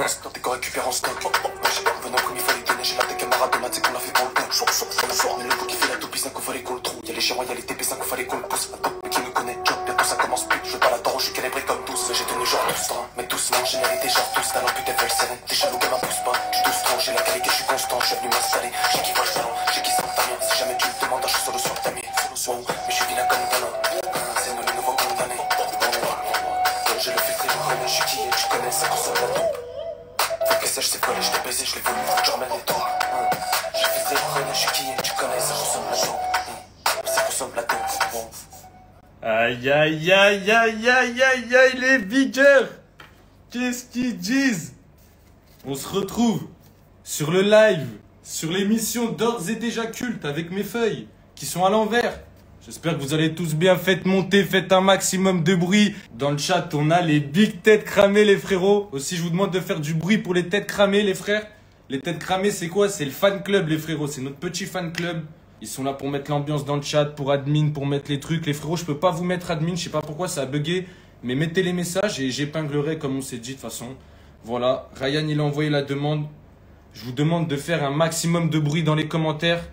Dans tes corps récupère en stock. J'ai pas revenu en premier, fallait donner. J'ai la tech camarade de maths, c'est qu'on a fait pour le coup. On est le coup qui fait la taupe, 5 fallait qu'on le trouve. Y'a les gérants, y'a les TP5, fallait qu'on le pousse. Un top qui me connaît, job, bientôt ça commence plus. Je veux pas la toro, je suis calibré comme tous. J'ai tenu genre 12 ans, mais doucement, j'ai mérité genre tous. Talent putain, fait le serré. T'es jaloux, gamin, pousse pas. Tu douce trop, j'ai la qualité, je suis constant. Je suis venu m'installer. J'ai qui voit le salon, j'ai qui sent ta mien. Si jamais tu me demandes, je suis solo sur ta mie. Wow, mais je suis vilain comme talent. C'est nous les nouveaux condamnés. J'ai le filtre et le relais, je suis qui et tu connais, ça consomme la taupe. Faut que ça, je sais coller, je l'ai baisé, je l'ai voulu, faut que je remette les taux. J'ai filtré le relais, je suis qui et tu connais, ça consomme la taupe. Ça consomme la taupe. Aïe aïe aïe aïe aïe aïe aïe les biggers. Qu'est-ce qu'ils disent? On se retrouve sur le live, sur l'émission d'ores et déjà culte avec mes feuilles qui sont à l'envers. J'espère que vous allez tous bien. Faites monter, faites un maximum de bruit. Dans le chat, on a les big têtes cramées, les frérots. Aussi, je vous demande de faire du bruit pour les têtes cramées, les frères. Les têtes cramées, c'est quoi? C'est le fan club, les frérots. C'est notre petit fan club. Ils sont là pour mettre l'ambiance dans le chat, pour admin, pour mettre les trucs. Les frérots, je peux pas vous mettre admin. Je sais pas pourquoi ça a bugué. Mais mettez les messages et j'épinglerai comme on s'est dit de toute façon. Voilà. Ryan, il a envoyé la demande. Je vous demande de faire un maximum de bruit dans les commentaires.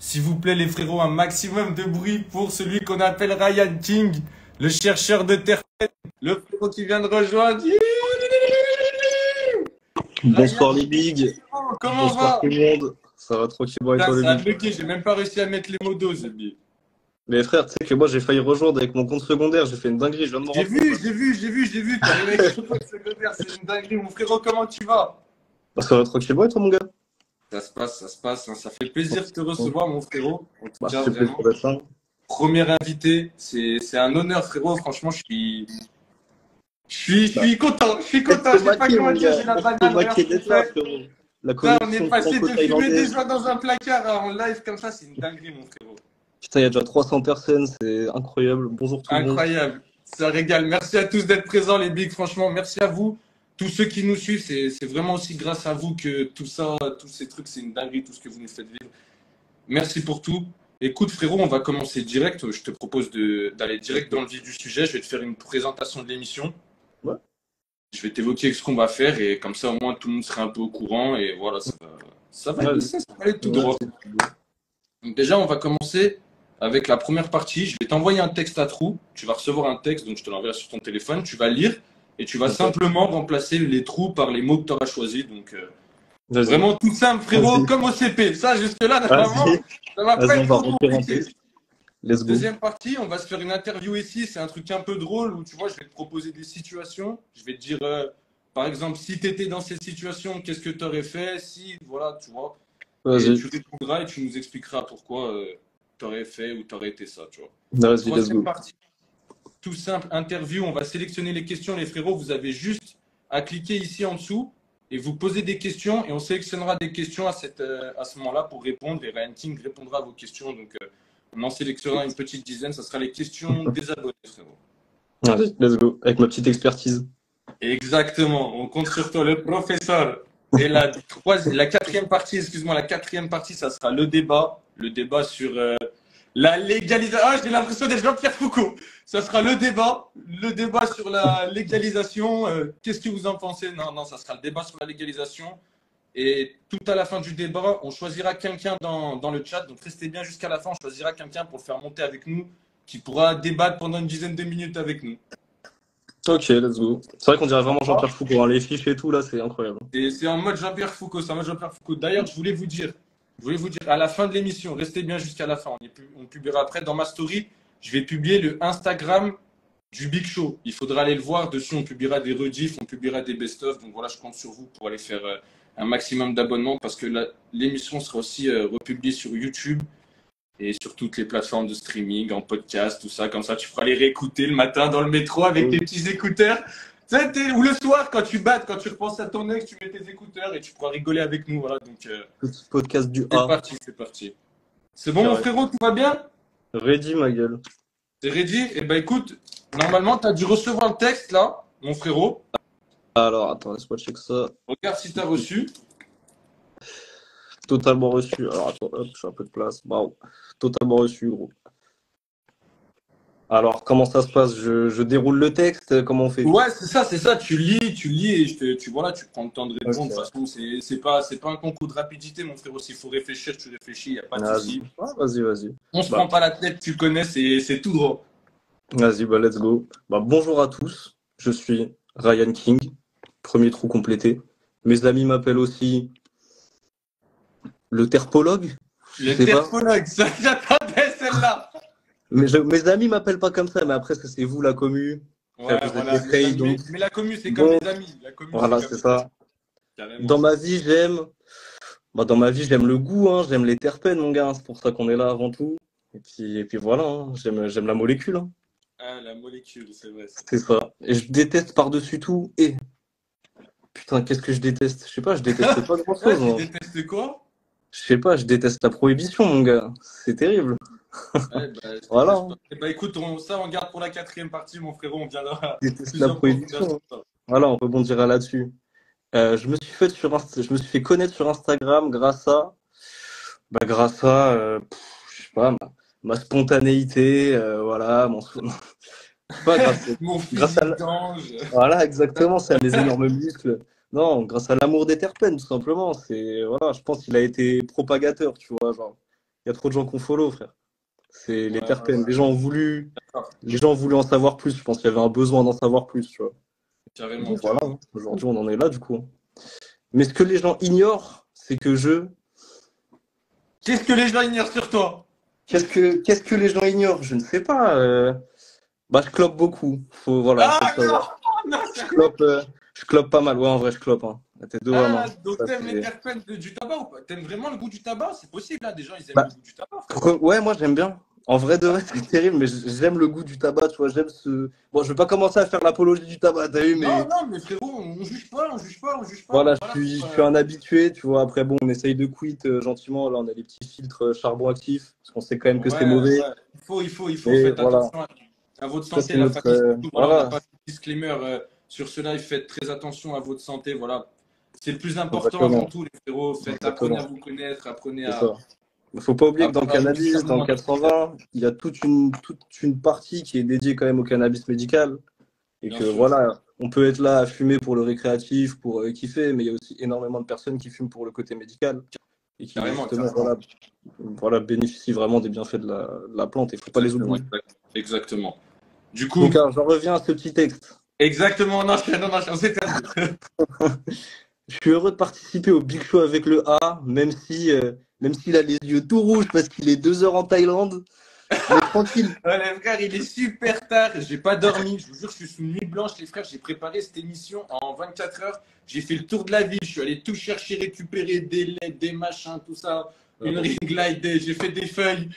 S'il vous plaît, les frérots, un maximum de bruit pour celui qu'on appelle Ryan King, le chercheur de terre. Le frérot qui vient de rejoindre. Bonsoir Ryan, les bigs. comment Bonsoir va? tout le monde. Ça va tranquillement avec toi Ça les a bigs. bugué, j'ai même pas réussi à mettre les mots d'eau, c'est bien. Mais frère, tu sais que moi j'ai failli rejoindre avec mon compte secondaire, j'ai fait une dinguerie, je viens de me J'ai rendre compte. vu. T'es arrivé avec ton pote secondaire, c'est une dinguerie. Mon frérot, comment tu vas? Ça va tranquillement et toi mon gars? Ça se passe. Hein. Ça fait plaisir de te recevoir, mon frérot. En tout Bah, cas, c'est plaisir vraiment. d'être là. Premier invité, c'est un honneur, frérot. Franchement, je suis content. Je suis content. Je sais pas comment dire, j'ai la C'est banane. Regarde maqué ce qu'on d'être là fait. frérot. La Putain, on est connexion passé de fumer des franco-thaïlandaise. joints dans un placard en live comme ça, c'est une dinguerie, mon frérot. Putain, il y a déjà 300 personnes, c'est incroyable. Bonjour tout le monde. Incroyable. Ça régale. Merci à tous d'être présents, les bigs. Franchement, merci à vous. Tous ceux qui nous suivent, c'est vraiment aussi grâce à vous que tout ça, tous ces trucs, c'est une dinguerie, tout ce que vous nous faites vivre. Merci pour tout. Écoute, frérot, on va commencer direct. Je te propose d'aller direct dans le vif du sujet. Je vais te faire une présentation de l'émission. Ouais. Je vais t'évoquer ce qu'on va faire et comme ça, au moins, tout le monde sera un peu au courant. Et voilà, ça va aller tout droit. Donc déjà, on va commencer avec la première partie. Je vais t'envoyer un texte à trous. Tu vas recevoir un texte, donc je te l'enverrai sur ton téléphone. Tu vas lire et tu vas simplement remplacer les trous par les mots que tu auras choisis. Donc, vraiment tout simple, frérot, comme au CP. Ça, jusque-là, normalement, ça va pas être trop compliqué. Let's go. Deuxième partie, on va se faire une interview ici. C'est un truc un peu drôle où, tu vois, je vais te proposer des situations. Je vais te dire, par exemple, si tu étais dans cette situation, qu'est-ce que tu aurais fait? Si, voilà, tu vois. Et tu répondras et tu nous expliqueras pourquoi tu aurais fait ou tu aurais été ça, tu vois. Troisième partie, tout simple, interview. On va sélectionner les questions, les frérots. Vous avez juste à cliquer ici en dessous et vous poser des questions et on sélectionnera des questions à ce moment-là pour répondre. Et Ryan King répondra à vos questions. Donc, on en sélectionnera une petite dizaine. Ça sera les questions des abonnés, frérot. Vas-y, let's go. Avec ma petite expertise. Exactement. On compte sur toi, le professeur. Et la quatrième partie, ça sera le débat. Le débat sur la légalisation. Ah, j'ai l'impression d'être Jean-Pierre Foucault. Ça sera le débat sur la légalisation. Qu'est-ce que vous en pensez? Non, ça sera le débat sur la légalisation. Et tout à la fin du débat, on choisira quelqu'un dans le chat. Donc restez bien jusqu'à la fin. On choisira quelqu'un pour le faire monter avec nous, qui pourra débattre pendant une dizaine de minutes avec nous. Ok, let's go. C'est vrai qu'on dirait vraiment Jean-Pierre Foucault. Hein. Les fiches et tout, là, c'est incroyable. C'est en mode Jean-Pierre Foucault. D'ailleurs, je voulais vous dire, à la fin de l'émission, restez bien jusqu'à la fin. On publiera après dans ma story. Je vais publier le Instagram du Big Show. Il faudra aller le voir. Dessus, on publiera des rediffs, on publiera des best-of. Donc voilà, je compte sur vous pour aller faire un maximum d'abonnements parce que l'émission sera aussi republiée sur YouTube et sur toutes les plateformes de streaming, en podcast, tout ça. Comme ça, tu pourras les réécouter le matin dans le métro avec tes petits écouteurs. Ou le soir, quand tu repenses à ton ex, tu mets tes écouteurs et tu pourras rigoler avec nous. Voilà, donc, Petit podcast du A. C'est parti. C'est bon, mon frérot, tout va bien? Ready, ma gueule. T'es ready? Eh ben, écoute, normalement, tu as dû recevoir le texte, là, mon frérot. Alors, attends, laisse-moi check ça. Regarde si tu as reçu. Totalement reçu. Alors, attends, hop, je fais un peu de place. Waouh. Totalement reçu, gros. Alors, comment ça se passe? Je déroule le texte, comment on fait? Ouais, c'est ça. Tu lis et voilà, tu prends le temps de répondre. De toute Ok. façon, c'est pas un concours de rapidité, mon frérot. S'il faut réfléchir, tu réfléchis, y a pas de Vas-y. souci. Ah, vas-y, vas-y. On se Bah, prend pas la tête, tu connais, c'est tout droit. vas-y, bah, let's go. Bah, bonjour à tous. Je suis Ryan King. Premier trou complété. Mes amis m'appellent aussi le terpologue. Je Le sais pas. terpologue, ça, j'attendais celle-là. Mes amis m'appellent pas comme ça, mais après, ça, c'est vous, la commu. Ouais, Après, vous êtes voilà. des frayes, donc. Mais la commu, c'est comme Bon, les amis. La commu, c'est voilà, comme c'est les amis. ça. Carrément. Dans ma vie, dans ma vie, j'aime le goût, hein, j'aime les terpènes, mon gars. C'est pour ça qu'on est là avant tout. Et puis voilà, hein, j'aime la molécule, hein. Ah, la molécule, c'est vrai. C'est ça. Et je déteste par-dessus tout. Et putain, qu'est-ce que je déteste? Je sais pas, je déteste pas Ouais, grand-chose, tu moi. détestes quoi? Je sais pas, je déteste la prohibition, mon gars. C'est terrible. Ouais, bah, je Voilà, déteste hein. pas. Eh bah, écoute, on garde pour la quatrième partie, mon frérot. On viendra Je déteste plus la en profondeur sur prohibition, hein. ça. Voilà, on rebondira là-dessus. Je me suis fait connaître sur Instagram grâce à, je sais pas, ma spontanéité, voilà, je sais pas, Mon grâce à, physique d'ange. voilà, exactement, c'est à mes énormes muscles. Non, grâce à l'amour des terpènes, tout simplement. Voilà, je pense qu'il a été propagateur, tu vois, genre, il y a trop de gens qu'on follow, frère. C'est les Ouais, ouais, terpènes. ouais. D'accord. Les gens ont voulu en savoir plus. Je pense qu'il y avait un besoin d'en savoir plus, tu vois. Carrément, Donc voilà, carrément. hein. Aujourd'hui, on en est là, du coup. Mais ce que les gens ignorent, c'est que Qu'est-ce que les gens ignorent sur toi? qu'est-ce que les gens ignorent? Je ne sais pas. Bah, je clope beaucoup. Voilà, faut le Ah non! savoir. Non, Je sérieux? clope, euh, je clope pas mal. Ouais, en vrai, je clope, hein. La tête de homme, Ah, hein. donc Ça, t'aimes les c'est- terpènes du tabac ou pas? T'aimes vraiment le goût du tabac? C'est possible, là, des gens, ils aiment Bah, le goût du tabac, frérot. ouais, moi, j'aime bien. En vrai, de Ah, vrai, c'est terrible, mais j'aime le goût du tabac, tu vois. J'aime ce. Bon, je vais pas commencer à faire l'apologie du tabac, t'as vu, non, mais non, mais frérot, on juge pas, on juge pas, on juge pas. On voilà, est pas là pour. je suis un habitué, tu vois. Après, bon, on essaye de quit gentiment. Là, on a les petits filtres charbon actif, parce qu'on sait quand même que c'est Ouais, mauvais. ouais. Il faut, Et faitre voilà, attention à votre ça, santé, c'est la notre. famille. Surtout, voilà, on n'a Voilà, pas fait de disclaimer sur ce live. Faites très attention à votre santé. Voilà. C'est le plus important avant exactement. tout, les frérots. Apprenez Exactement. à vous connaître, apprenez C'est ça. à, Il faut pas oublier que dans le à vous cannabis, dans le discernement. 420, il y a toute une partie qui est dédiée quand même au cannabis médical. Et Bien que sûr. voilà, on peut être là à fumer pour le récréatif, pour kiffer, mais il y a aussi énormément de personnes qui fument pour le côté médical et qui Carrément, justement carrément. voilà, bénéficient vraiment des bienfaits de la plante. Il ne faut pas les Exactement, oublier. exactement. Du coup, Donc alors, j'en reviens à ce petit texte. exactement, on enchaîne, c'est perdu. Je suis heureux de participer au Big Show avec le A, même s'il a les yeux tout rouges parce qu'il est 2 heures en Thaïlande. Mais tranquille. Ouais, les frères, il est super tard, j'ai pas dormi, je vous jure, je suis sous nuit blanche, les frères, j'ai préparé cette émission en 24 heures, j'ai fait le tour de la ville, je suis allé tout chercher, récupérer des LED, des machins, tout ça, une ring light, j'ai fait des feuilles,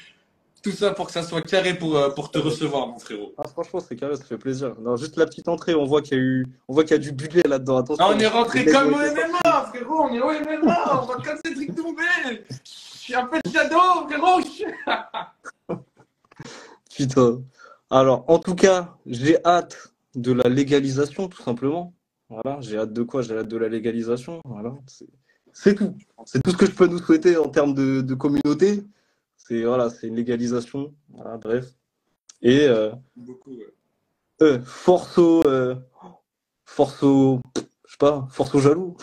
tout ça pour que ça soit carré pour te recevoir, mon frérot. Ah, franchement, c'est carré, ça fait plaisir. Non, juste la petite entrée, on voit qu'il y a du budget là-dedans. Ah, Attention. on est rentré Les mecs comme ont au été sortis. MMA, frérot, on est au MMA, on va casser Cédric Doumbé, je suis un peu de shadow, frérot. Putain. Alors, en tout cas, j'ai hâte de la légalisation, tout simplement. Voilà, j'ai hâte de quoi? J'ai hâte de la légalisation. Voilà, c'est tout. C'est tout ce que je peux nous souhaiter en termes de communauté. C'est une légalisation. Voilà, bref. Et Beaucoup, ouais. force je sais pas, force aux jaloux.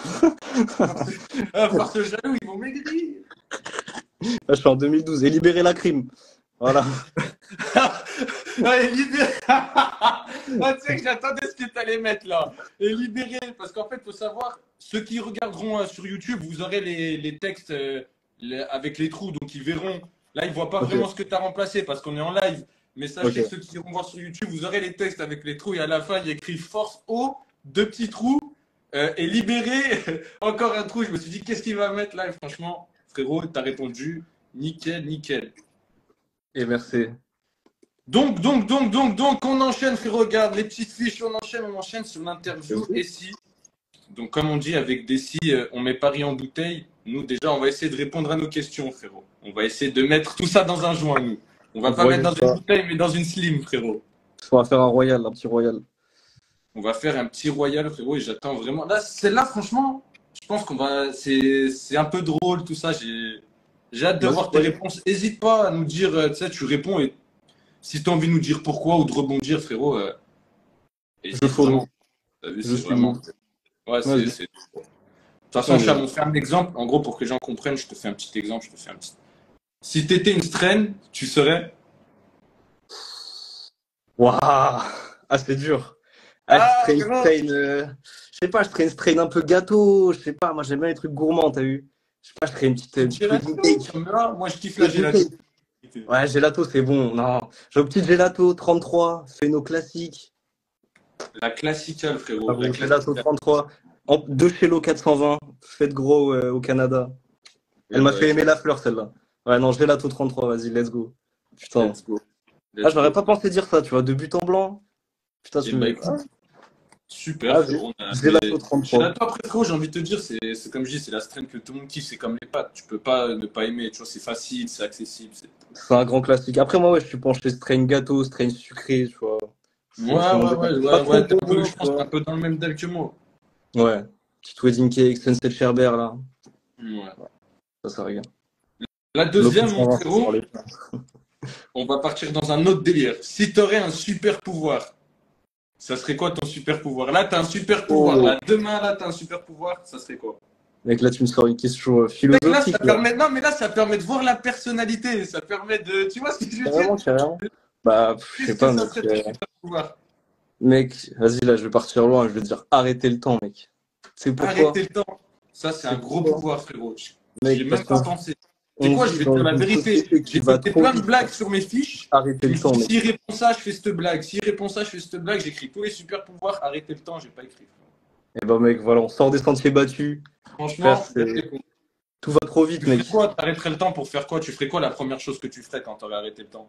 Ah, par ce jaloux, ils vont maigrir. Là, je suis en 2012. Et libérer la crime. Voilà. Ouais, libéré. Ah, tu sais que j'attendais ce que tu allais mettre là. Et libéré, parce qu'en fait, il faut savoir, ceux qui regarderont sur YouTube, vous aurez les textes avec les trous, donc ils verront. Là, ils ne voient pas Ok. vraiment ce que tu as remplacé parce qu'on est en live. Mais sachez Ok. que ceux qui iront voir sur YouTube, vous aurez les textes avec les trous et à la fin, il y a écrit force haut, 2 petits trous et libéré, encore un trou. Je me suis dit, qu'est-ce qu'il va mettre là? Et franchement, frérot, tu as répondu nickel, nickel. Et merci. Donc, on enchaîne, frérot, regarde, les petites fiches, on enchaîne sur l'interview. Et si, donc comme on dit avec Dessy, on met Paris en bouteille, nous déjà, on va essayer de répondre à nos questions, frérot. On va essayer de mettre tout ça dans un joint, nous. On va pas mettre dans une bouteille, mais dans une slim, frérot. On va faire un petit royal. On va faire un petit royal, frérot, et j'attends vraiment. Là, celle-là, franchement, je pense qu'on va. C'est un peu drôle, tout ça. J'ai hâte de Vas-y, voir tes vas-y. réponses. N'hésite pas à nous dire, tu sais, tu réponds et Si tu as envie de nous dire pourquoi ou de rebondir, frérot, et Je c'est follow. vraiment. T'as vu, Je c'est suis vraiment. bon. Ouais, Vas-y. c'est. De toute façon, Vas-y. Cham, on fait un exemple. En gros, pour que les gens comprennent, je te fais un petit exemple. Je te fais un petit. Si t'étais une strain, tu serais. Waouh! Ah, c'est dur. Ah, je Ah, serais une frérot! strain, je sais pas, je serais une strain un peu gâteau. Je sais pas, moi j'aime bien les trucs gourmands, t'as vu? Je sais pas, je serais Tu une petite dirais wedding tout, cake. moi, je kiffe la Wedding gelato. cake. Ouais, gelato, c'est bon. Non, j'ai au petit gelato 33, c'est nos classiques. La classicale, Ah, frérot. La gros, gelato classicale. 33, de chez l'eau 420, faites gros au Canada. Et Elle m'a fait bah, aimer la fleur, celle-là. Ouais, non, gelato 33, vas-y, let's go. Putain. let's go. Ah, Let's j'aurais go. pas pensé dire ça, tu vois, de but en blanc. Putain, Et bah, tu. écoute. Super, Ah, frérot. Mais gelato 33. gelato, après, frérot, j'ai envie de te dire, c'est comme je dis, c'est la strain que tout le monde kiffe. C'est comme les pâtes. Tu peux pas ne pas aimer. Tu vois, c'est facile, c'est accessible. C'est un grand classique. Après, moi, ouais, je suis penché strain gâteau, strain sucré, tu vois. Ouais, C'est mon ouais, délire. ouais, Pas ouais, trop ouais. T'es un peu, bonbon, je tu pense, que t'es vois. un peu dans le même deal que moi. Ouais. Petite wedding cake, Sunset Sherbert, là. Ouais. Ça regarde. La Nos deuxième, mon 420, ça frérot, parle. on va partir dans un autre délire. Si t'aurais un super pouvoir, ça serait quoi ton super pouvoir? Là, t'as un super pouvoir. Oh. Là, demain, là, t'as un super pouvoir. Ça serait quoi? Mec, là, tu me sors une question Mec, là, philosophique, ça là. permet. Non, mais là, ça permet de voir la personnalité. Ça permet de. Tu vois ce que je veux dire? Carrément, carrément. Bah, je sais Qu'est-ce que pas, ça mec. serait ton super pouvoir? Mec, vas-y, là, je vais partir loin. Je vais te dire arrêter le temps, mec. C'est pourquoi? Arrêter le temps. Ça, c'est un C'est gros pourquoi? pouvoir, frérot. J'y ai Mec, parce même pas qu'on pensé. Tu sais on quoi, je vit vais te dans dire la une vérité. société qui J'ai va fait trop plein de vite. blagues sur mes fiches. Arrêter Je me le suis temps, dit, mec. s'il répond ça, je fais cette blague. S'il répond ça, je fais cette blague. J'écris tous les super pouvoirs. Arrêter le temps, j'ai pas écrit. Et bah, mec, voilà, on sort des sentiers battus. Frère, Franchement, là, tout va trop vite, tu ferais mec. quoi? T'arrêterais le temps pour faire quoi? Tu ferais quoi la première chose que tu ferais quand t'aurais arrêté le temps?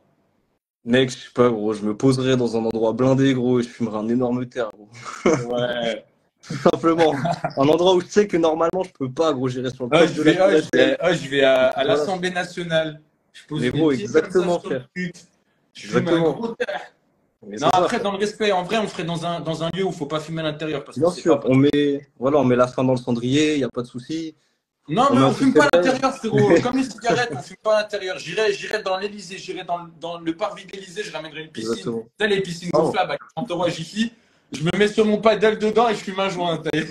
Mec, je sais pas, gros, je me poserai dans un endroit blindé, gros, et je fumerai un énorme terre, gros. Ouais. Tout simplement. Un endroit où je sais que normalement, je peux pas, gros, j'irai sur le Ah, top je de la vais, Tour ah, je Eiffel. vais, ah, je vais Et puis à voilà. l'Assemblée nationale. Je Mais pose mes gros, pieds comme ça exactement, sur le frère. truc. Je fume un Exactement. gros terre. Mais Non, c'est ça, après, frère. dans le respect, en vrai, on ferait dans un lieu où il faut pas fumer à l'intérieur parce que Bien c'est pas sûr, possible. on met la fin dans le cendrier, y a pas de souci. Non, On mais met un on coup de fume pas à pédale. l'intérieur, frérot. Comme les cigarettes, on fume pas à l'intérieur. J'irai dans l'Elysée, j'irai dans le parvis d'Elysée, je ramènerai une piscine. Tu Exactement. sais, les piscines Non, gonflables avec 30 euros à Jiffy. Je me mets sur mon paddle dedans et je fume un joint. Je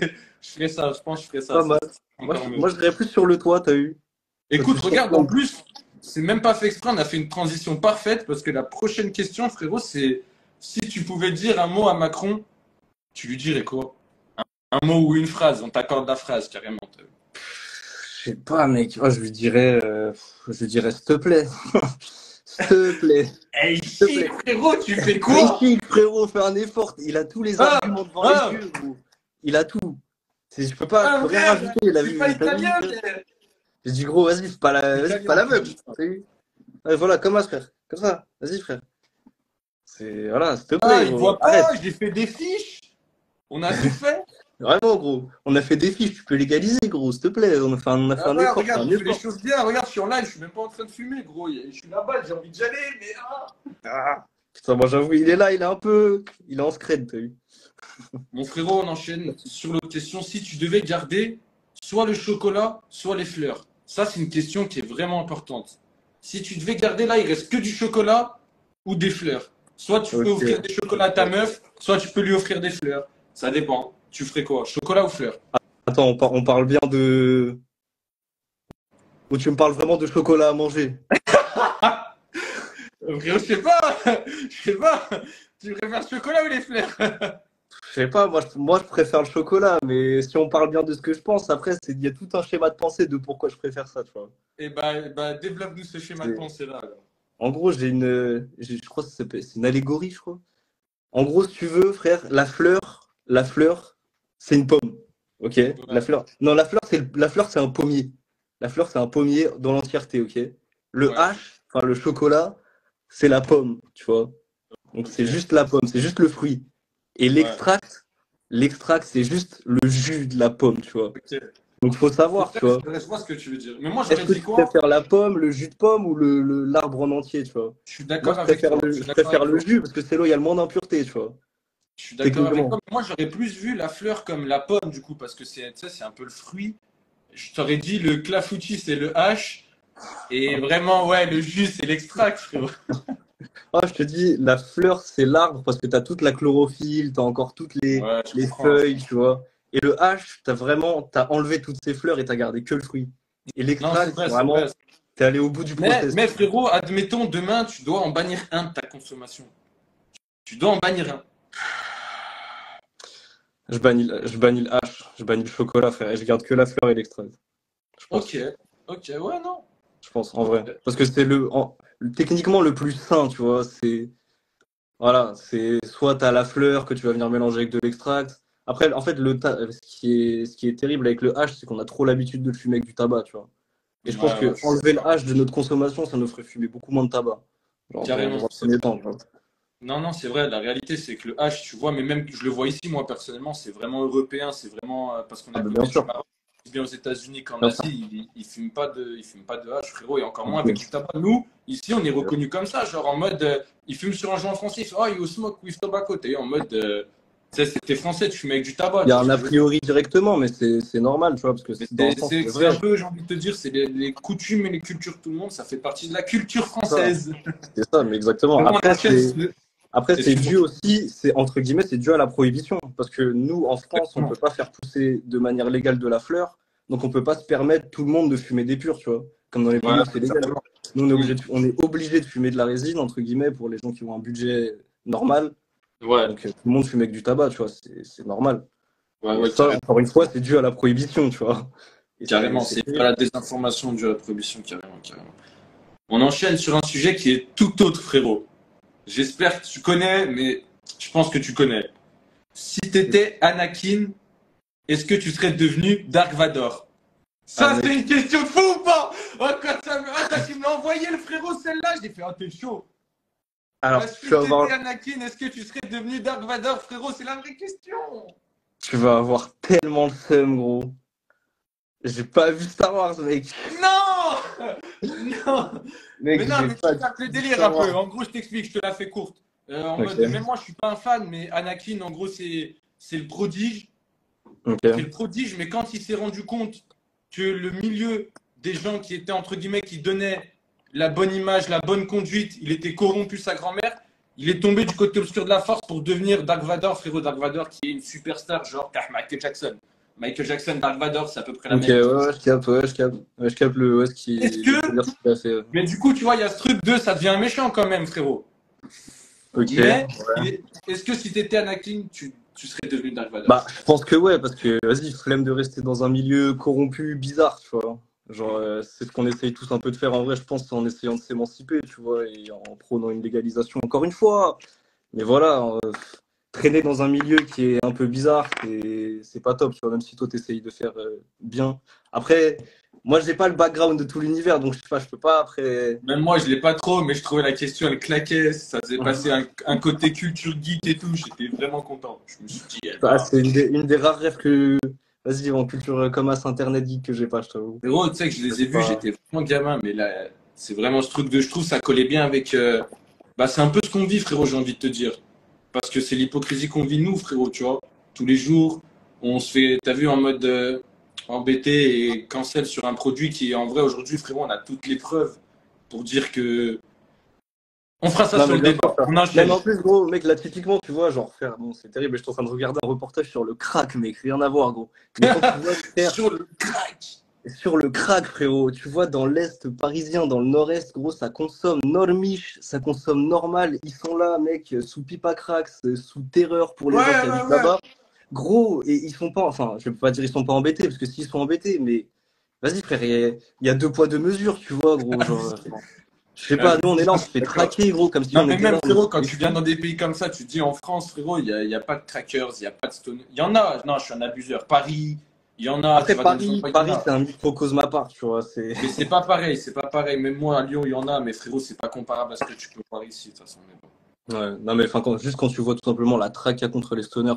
ferais ça, je pense que je ferais ça. pas mal. C'est encore mieux. Moi, je dirais plus sur le toit, t'as eu. Écoute, Plus sur regarde, en plan. plus, c'est même pas fait exprès, on a fait une transition parfaite parce que la prochaine question, frérot, c'est si tu pouvais dire un mot à Macron, tu lui dirais quoi? Un mot ou une phrase, on t'accorde la phrase carrément. Je sais pas, mec. Oh, je lui dirais, s'il te plaît. S'il te plaît. Hey, S'il te chic, plaît. frérot, tu fais Mais quoi? chic, frérot, fais un effort. Il a tous les Ah, arguments devant les ah, yeux, gros. Il a tout. Je peux ah, rien frère, rajouter. c'est pas T'as vu. italien, frère. J'ai dit, gros, vas-y, fais pas Italien, la meuf. frère. T'as vu. Ouais, voilà, comme ça, frère. Comme ça. Vas-y, frère. Voilà, s'il te Ah, plaît, il gros. voit Arrête. pas, j'ai fait des fiches. On a tout fait. Vraiment, gros. On a fait des fiches, tu peux légaliser, gros, s'il te plaît. On a fait Ah un ouais, effort, c'est regarde, un tu fais les effort. choses bien. Regarde, je suis en live, je suis même pas en train de fumer, gros. Je suis là-bas, j'ai envie d'y aller, mais Ah. Putain, moi j'avoue, il est là, il est en scred, t'as vu. Mon frérot, on enchaîne sur l'autre question. Si tu devais garder soit le chocolat, soit les fleurs. Ça, c'est une question qui est vraiment importante. Si tu devais garder là, il reste que du chocolat ou des fleurs. Soit tu peux Ok. offrir des chocolats à ta meuf, soit tu peux lui offrir des fleurs. Ça dépend. Tu ferais quoi? Chocolat ou fleurs? Attends, on parle bien de. Ou tu me parles vraiment de chocolat à manger? Frérot, je sais pas. Je sais pas. Tu préfères le chocolat ou les fleurs? Je sais pas, moi je préfère le chocolat, mais si on parle bien de ce que je pense, après, il y a tout un schéma de pensée de pourquoi je préfère ça, tu vois. Bah, développe-nous ce schéma de C'est- pensée là. Alors. En gros, je crois que c'est une allégorie, je crois. En gros, si tu veux, frère, la fleur, c'est une pomme. Ok? La Ouais, fleur. Non, la fleur, c'est un pommier. La fleur, c'est un pommier dans l'entièreté, ok? Le ouais, H, enfin le chocolat, c'est la pomme, tu vois. Donc c'est ok. juste la pomme, c'est juste le fruit. Et Ouais, l'extract, c'est juste le jus de la pomme, tu vois. ok. Donc faut savoir, tu vois. Je vois ce que tu veux dire. Mais moi, Est-ce j'aurais que dit tu quoi? préfères la pomme, le jus de pomme ou l'arbre en entier, tu vois? Je suis Moi, d'accord avec toi. Je suis je d'accord préfère avec le toi. jus parce que c'est là où il y a le moins d'impuretés, tu vois. Je suis d'accord avec Techniquement. toi. Mais moi, j'aurais plus vu la fleur comme la pomme, du coup, parce que tu sais, c'est un peu le fruit. Je t'aurais dit le clafoutis, c'est le H. Et vraiment, ouais, le jus, c'est l'extract, frérot. Ah, je te dis, la fleur, c'est l'arbre parce que tu as toute la chlorophylle, tu as encore toutes Ouais, je les comprends. feuilles, tu vois. Et le H, t'as enlevé toutes ces fleurs et t'as gardé que le fruit. Et Non, c'est l'extract, vrai, c'est vrai. vraiment, t'es allé au bout du Mais, process. mais frérot, admettons, demain, tu dois en bannir un de ta consommation. Tu dois en bannir un. Je bannis le H, je bannis le chocolat, frère, et je garde que la fleur et l'extrait. Je Ok, pense. ok, ouais, non. Je pense, en Ok. vrai. Parce que c'est techniquement le plus sain, tu vois. Voilà, c'est soit t'as la fleur que tu vas venir mélanger avec de l'extract. Après, en fait, ce qui est terrible avec le hash, c'est qu'on a trop l'habitude de le fumer avec du tabac, tu vois. Et je pense Ouais, ouais, que je suis enlever le d'accord. hash de notre consommation, ça nous ferait fumer beaucoup moins de tabac. Genre, dans Carrément. un premier temps, tu vois. Non, non, c'est vrai. La réalité, c'est que le H, tu vois, mais même je le vois ici, moi, personnellement, c'est vraiment européen. C'est vraiment parce qu'on est Ah, à bah, bien côté du sûr, Maroc. Aussi bien aux États-Unis qu'en bien sûr. Asie, ils fument pas ils fument pas de H, frérot, et encore moins Ok. avec du tabac. Nous, ici, on est reconnu comme ça, genre en mode, ils fument sur un joint français, ils font, oh, you smoke with tobacco, t'es en mode, tu sais, c'était français, tu fumes avec du tabac, Il y tu a vois un ce que a je veux dire. priori directement, mais c'est normal, tu vois, parce que Mais dans un sens, c'est c'est un vrai. peu, j'ai envie de te dire, c'est les coutumes et les cultures de tout le monde, ça fait partie de la culture Ça, française. c'est ça, mais exactement. Frérot, on enchaîne. Après, c'est Excuse-moi. dû aussi, c'est entre guillemets, c'est dû à la prohibition. Parce que nous, en France, on ne Exactement. peut pas faire pousser de manière légale de la fleur. Donc, on ne peut pas se permettre tout le monde de fumer des purs, tu vois. Comme dans les pays Ouais, où c'est légal. certainement. Nous, on est obligé de fumer de la résine, entre guillemets, pour les gens qui ont un budget normal. Ouais, Donc, tout le monde fume avec du tabac, tu vois. C'est normal. ouais, Et ouais, ça, carrément. encore une fois, c'est dû à la prohibition, tu vois. Et c'est Carrément, c'est c'est pas terrible. la désinformation due à la prohibition, carrément, carrément. On enchaîne sur un sujet qui est tout autre, frérot. J'espère que tu connais, mais je pense que tu connais. Si t'étais Anakin, est-ce que tu serais devenu Dark Vador? Ah, Ça, c'est mec, une question de fou ou pas? Oh, quand tu me l'as envoyé, le frérot, celle-là, j'ai fait, oh, t'es chaud. alors, Si t'étais Anakin, est-ce que tu serais devenu Dark Vador, frérot? C'est la vraie question. tu vas avoir tellement le seum, gros. J'ai pas vu Star Wars, mec. Non! Non! Mec, Mais non, j'ai mais tu pas captes le vu délire un Star peu. Wars. En gros, je t'explique, je te la fais courte. En mode, même Ok, moi, je suis pas un fan, mais Anakin, en gros, c'est le prodige. C'est ok. le prodige, mais quand il s'est rendu compte que le milieu des gens qui étaient, entre guillemets, qui donnaient la bonne image, la bonne conduite, il était corrompu, sa grand-mère, il est tombé du côté obscur de la force pour devenir Dark Vador, frérot Dark Vador, qui est une superstar, genre Michael Jackson. Michael Jackson, Dark Vador, c'est à peu près la Ok, même. ouais, je capte, ouais, je capte. Ouais, je capte Est-ce le que. délire qu'il a fait. Ouais. Mais du coup, tu vois, il y a ce truc de ça devient méchant quand même, frérot. Ok. Mais est-ce que si t'étais Anakin, tu serais devenu Dark Vador? Bah, je pense que ouais, parce que, vas-y, flemme de rester dans un milieu corrompu, bizarre, tu vois. Genre, c'est ce qu'on essaye tous un peu de faire en vrai, je pense, en essayant de s'émanciper, tu vois, et en prônant une légalisation encore une fois. Mais voilà, traîner dans un milieu qui est un peu bizarre, c'est pas top, tu vois, même si toi t'essayes de faire bien. Après, moi j'ai pas le background de tout l'univers, donc je sais pas, je peux pas après. Même moi, je l'ai pas trop, mais je trouvais la question, elle claquait. Ça faisait passer un côté culture geek et tout. J'étais vraiment content. Je me suis dit, elle Ah, va. c'est une des rares rêves que, vas-y, en culture commerce internet geek que j'ai pas, je t'avoue. Gros, tu sais que je les ai C'est vus, pas. j'étais vraiment gamin, mais là, c'est vraiment ce truc de. Je trouve ça collait bien avec. Bah, c'est un peu ce qu'on vit, frérot, j'ai envie de te dire. Parce que c'est l'hypocrisie qu'on vit, nous, frérot, tu vois. Tous les jours, on se fait, t'as vu, en mode embêté et cancel sur un produit qui, en vrai, aujourd'hui, frérot, on a toutes les preuves pour dire que. On fera ça Non, sur mais le bien débat. sûr, ça. On Non, mais enchaîne. en plus, gros, mec, là, typiquement, tu vois, genre, frère, bon, c'est terrible, mais je suis en train de regarder un reportage sur le crack, mec, rien à voir, gros. Mais quand tu vois, frère, Sur le crack. sur le crack, frérot, tu vois, dans l'Est parisien, dans le Nord-Est, gros, ça consomme normiche, ça consomme normal. Ils sont là, mec, sous pipe à crack, sous terreur pour les gens Ouais, qui ouais, habitent ouais. là-bas. Gros, et ils sont pas, enfin, je peux pas dire ils sont pas embêtés, parce que s'ils sont embêtés, mais vas-y, frère, il y a deux poids, deux mesures, tu vois, gros, genre, je sais pas, nous, on est là, on Je se suis fait d'accord. traquer, gros, comme si Non, on mais était là, même, on frérot, quand est tu viens fous. dans des pays comme ça, tu te dis en France, frérot, il y a pas de crackers, il n'y a pas de stone. Il y en a, non, je suis un abuseur. Paris, il y en a, tu Après, vas dans des Paris, endroits, il y en Paris, a. c'est un microcosme à part, tu vois, c'est. Mais c'est pas pareil, c'est pas pareil. Même moi, à Lyon, il y en a, mais frérot, c'est pas comparable à ce que tu peux voir ici, de toute façon. Mais bon. Ouais, non, mais enfin, juste quand tu vois tout simplement la traque qu'il y a contre les stoners,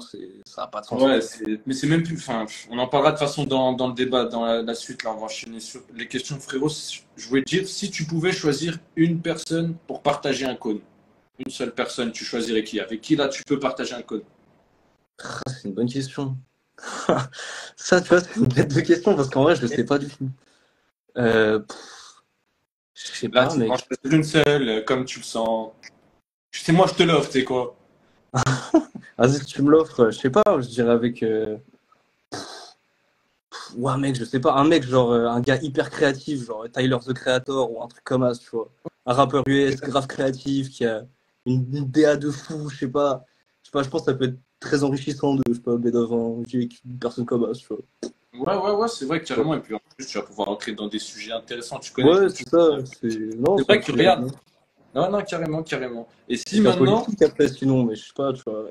ça a pas de sens, Ouais, quoi. mais c'est même plus. Enfin, on en parlera de toute façon dans le débat, dans la suite. Là, on va enchaîner sur les questions, frérot. Je voulais te dire, si tu pouvais choisir une personne pour partager un cône, une seule personne, tu choisirais qui? Avec qui, là, tu peux partager un cône? Ah, c'est une bonne question. Ça, tu vois, c'est une bête de question parce qu'en vrai, je le sais pas du tout. Euh, pff, je sais Là, pas, tu peux en mec. choisir une seule, comme tu le sens. C'est moi, je te l'offre, tu sais quoi. Vas-y, si tu me l'offres, je sais pas, je dirais avec. Ouais, mec, je sais pas, un mec, genre, un gars hyper créatif, genre Tyler the Creator ou un truc comme ça, tu vois. Un rappeur US grave créatif qui a une DA de fou, je sais pas. Je sais pas, je pense que ça peut être très enrichissant de, je sais pas, d'avoir avec une personne comme ça, tu vois. Ouais, c'est vrai, carrément. Et puis en plus, tu vas pouvoir entrer dans des sujets intéressants. Tu connais, Ouais, c'est ça, c'est. Non, c'est c'est un vrai que sujet regarde. bien. Non, carrément. Et si C'est pas maintenant, politique après, sinon, mais je sais pas, tu vois.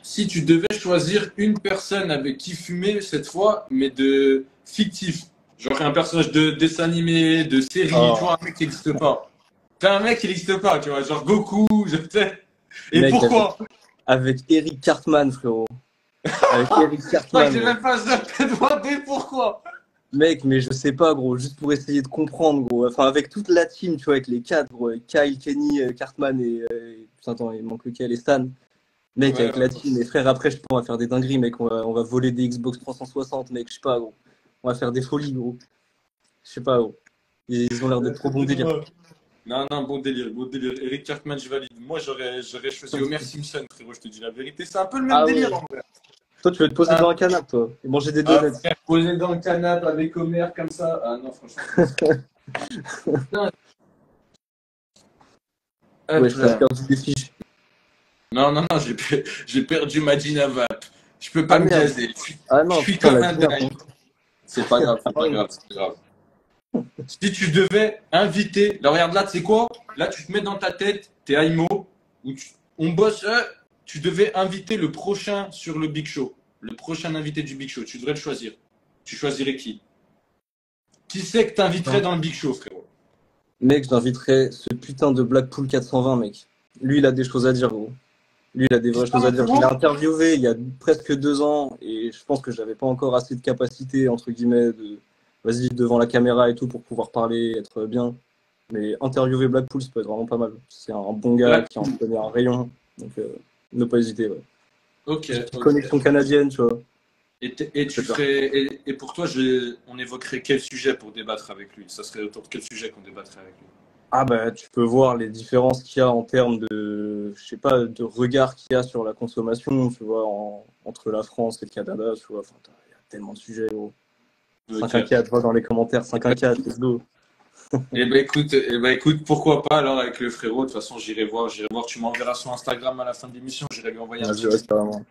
si tu devais choisir une personne avec qui fumer cette fois, mais de fictif, genre un personnage de dessin animé, de série, tu Ah, vois, un mec qui n'existe pas. T'as un mec qui n'existe pas, tu vois, genre Goku, je sais. Et mec, pourquoi? avec Eric Cartman, frérot. Avec Eric Je crois que Cartman, j'ai gros. même pas besoin de te demander pourquoi. Mec, mais je sais pas, gros, juste pour essayer de comprendre, gros. Enfin, avec toute la team, tu vois, avec les quatre, gros, avec Kyle, Kenny, Cartman et. Putain, attends, il manque lequel? Et Stan. Mec, Ouais, avec la team, mes frères, après, je pense, on va faire des dingueries, mec. On va voler des Xbox 360, mec, je sais pas, gros. On va faire des folies, gros. Je sais pas, gros. Ils ont l'air d'être trop bon délire. Non, bon délire, bon délire. Eric Cartman, je valide. Moi, j'aurais choisi Homer Simpson, frérot, je te dis la vérité. C'est un peu le même Ah délire, ouais. en vrai. Toi, tu vas te poser Ah, dans un canapé, toi, et manger des ah, donuts. frère, posé dans le canapé avec Homer comme ça. Ah non, franchement. Non, Ouais, hop je t'ai là. perdu des fiches. Non, j'ai perdu ma Vape. Je peux pas Ah me merde. gazer. Ah Je non, suis putain, comme la un Gina, dingue. bon. C'est pas grave, Ah c'est pas oui. grave, c'est pas grave. Si tu devais inviter, là regarde là, tu sais quoi? Là, tu te mets dans ta tête, t'es Aimo, on bosse, tu devais inviter le prochain sur le Big Show. Le prochain invité du Big Show, tu devrais le choisir. Tu choisirais qui? Qui c'est que t'inviterais dans le Big Show, frérot? Mec, j'inviterais ce putain de Blackpool 420, mec. Lui, il a des choses à dire, gros. Lui, il a des Qui vraies ça, choses à mon dire. Je l'ai frérot? interviewé il y a presque 2 ans et je pense que j'avais pas encore assez de capacité, entre guillemets, de vas-y devant la caméra et tout pour pouvoir parler, être bien. Mais interviewer Blackpool, ça peut être vraiment pas mal. C'est un bon gars qui en Blackpool. connaît un rayon. Donc, ne pas hésiter, ouais. Ok, Petite ok. connexion canadienne, tu vois. Et tu C'est bien. ferais, et pour toi, on évoquerait quel sujet pour débattre avec lui? Ça serait autour de quel sujet qu'on débattrait avec lui? Ah bah tu peux voir les différences qu'il y a en termes de, je sais pas, de regard qu'il y a sur la consommation, tu vois, entre la France et le Canada, tu vois. Enfin, il y a tellement de sujets, gros. Ok. 5-1-4, je vois dans les commentaires, 5-1-4, let's go. Écoute, pourquoi pas alors avec le frérot. De toute façon, j'irai voir. Tu m'enverras son Instagram à la fin de l'émission. J'irai lui envoyer un Vas-y, petit ouais, message. carrément.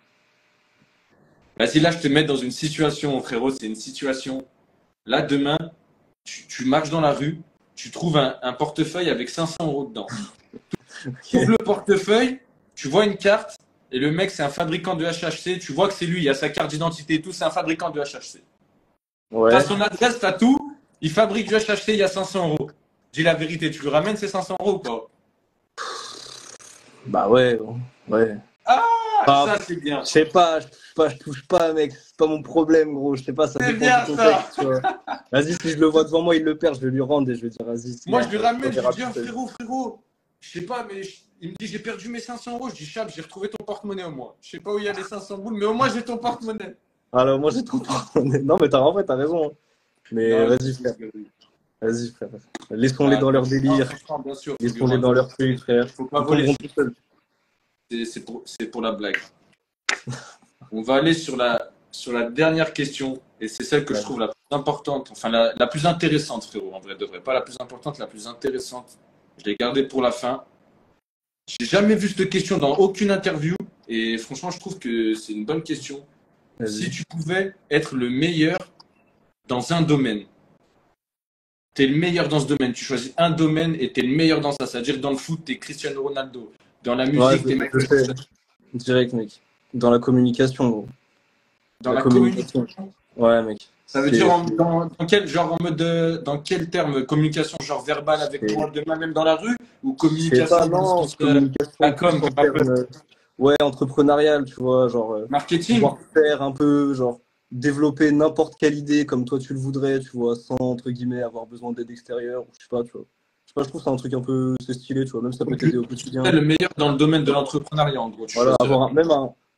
Vas-y, là, je te mets dans une situation, frérot. C'est une situation. Là, demain, tu marches dans la rue, tu trouves un portefeuille avec 500 euros dedans. Tu ouvres le portefeuille, tu vois une carte, et le mec, c'est un fabricant de HHC. Tu vois que c'est lui, il a sa carte d'identité et tout, c'est un fabricant de HHC. T'as Ouais. son adresse, t'as tout, il fabrique du HHC, il y a 500 euros. Dis la vérité, tu lui ramènes ces 500 euros ou pas? Bah ouais, bon, ouais. Ah, Bah, ça, c'est bien. je touche pas, mec. C'est pas mon problème, gros. Je sais pas, ça C'est dépend du bien ça. contexte, tu vois. Vas-y, si je le vois devant moi, il le perd, je vais lui rendre et je vais dire, vas-y, Moi, sinon, je lui on ramène, je lui verra dis, tout oh, seul. frérot, je sais pas, mais il me dit, j'ai perdu mes 500 euros. Je dis, Chab, j'ai retrouvé ton porte-monnaie au moins. Je sais pas où il y a les 500 boules, mais au moins, j'ai ton porte-monnaie. Alors, moi, j'ai trop pardonné. Non, mais en vrai, t'as raison, hein. Mais Non, vas-y, frère. Vas-y, frère. Laissons-les ah, dans non, leur délire. franchement, bien sûr, faut lui Laissons-les rendre. dans leur truc, frère. Faut pas Ils voler. tomberont tout seuls. C'est pour la blague. On va aller sur la dernière question, et c'est celle que je trouve la plus importante, enfin la plus intéressante, frérot, en vrai de vrai. Pas la plus importante, la plus intéressante. Je l'ai gardée pour la fin. J'ai jamais vu cette question dans aucune interview, et franchement, je trouve que c'est une bonne question. Si Vas-y. tu pouvais être le meilleur dans un domaine, t'es le meilleur dans ce domaine, tu choisis un domaine et t'es le meilleur dans ça. C'est-à-dire que dans le foot, t'es Cristiano Ronaldo. Dans la Ouais, musique, t'es je Michael sais. Jackson. Direct, mec. Dans la communication, gros. Dans La la communication. communication. Ouais, mec. Ça veut dire dans quel genre en mode dans quel terme communication genre verbale avec C'est- moi demain même dans la rue ou Je sais pas, communication dans le non. sens la Communication plus com en comme un peu termes, ouais, entrepreneurial, tu vois. Genre, marketing. pouvoir faire un peu, genre, développer n'importe quelle idée comme toi tu le voudrais, tu vois, sans, entre guillemets, avoir besoin d'aide extérieure. Ou je sais pas, tu vois. Je sais pas, je trouve que c'est un truc un peu, c'est stylé, tu vois. Même ça peut Donc t'aider au tu serais quotidien. le meilleur dans le domaine de l'entrepreneuriat en gros, tu Voilà, choisirais. avoir même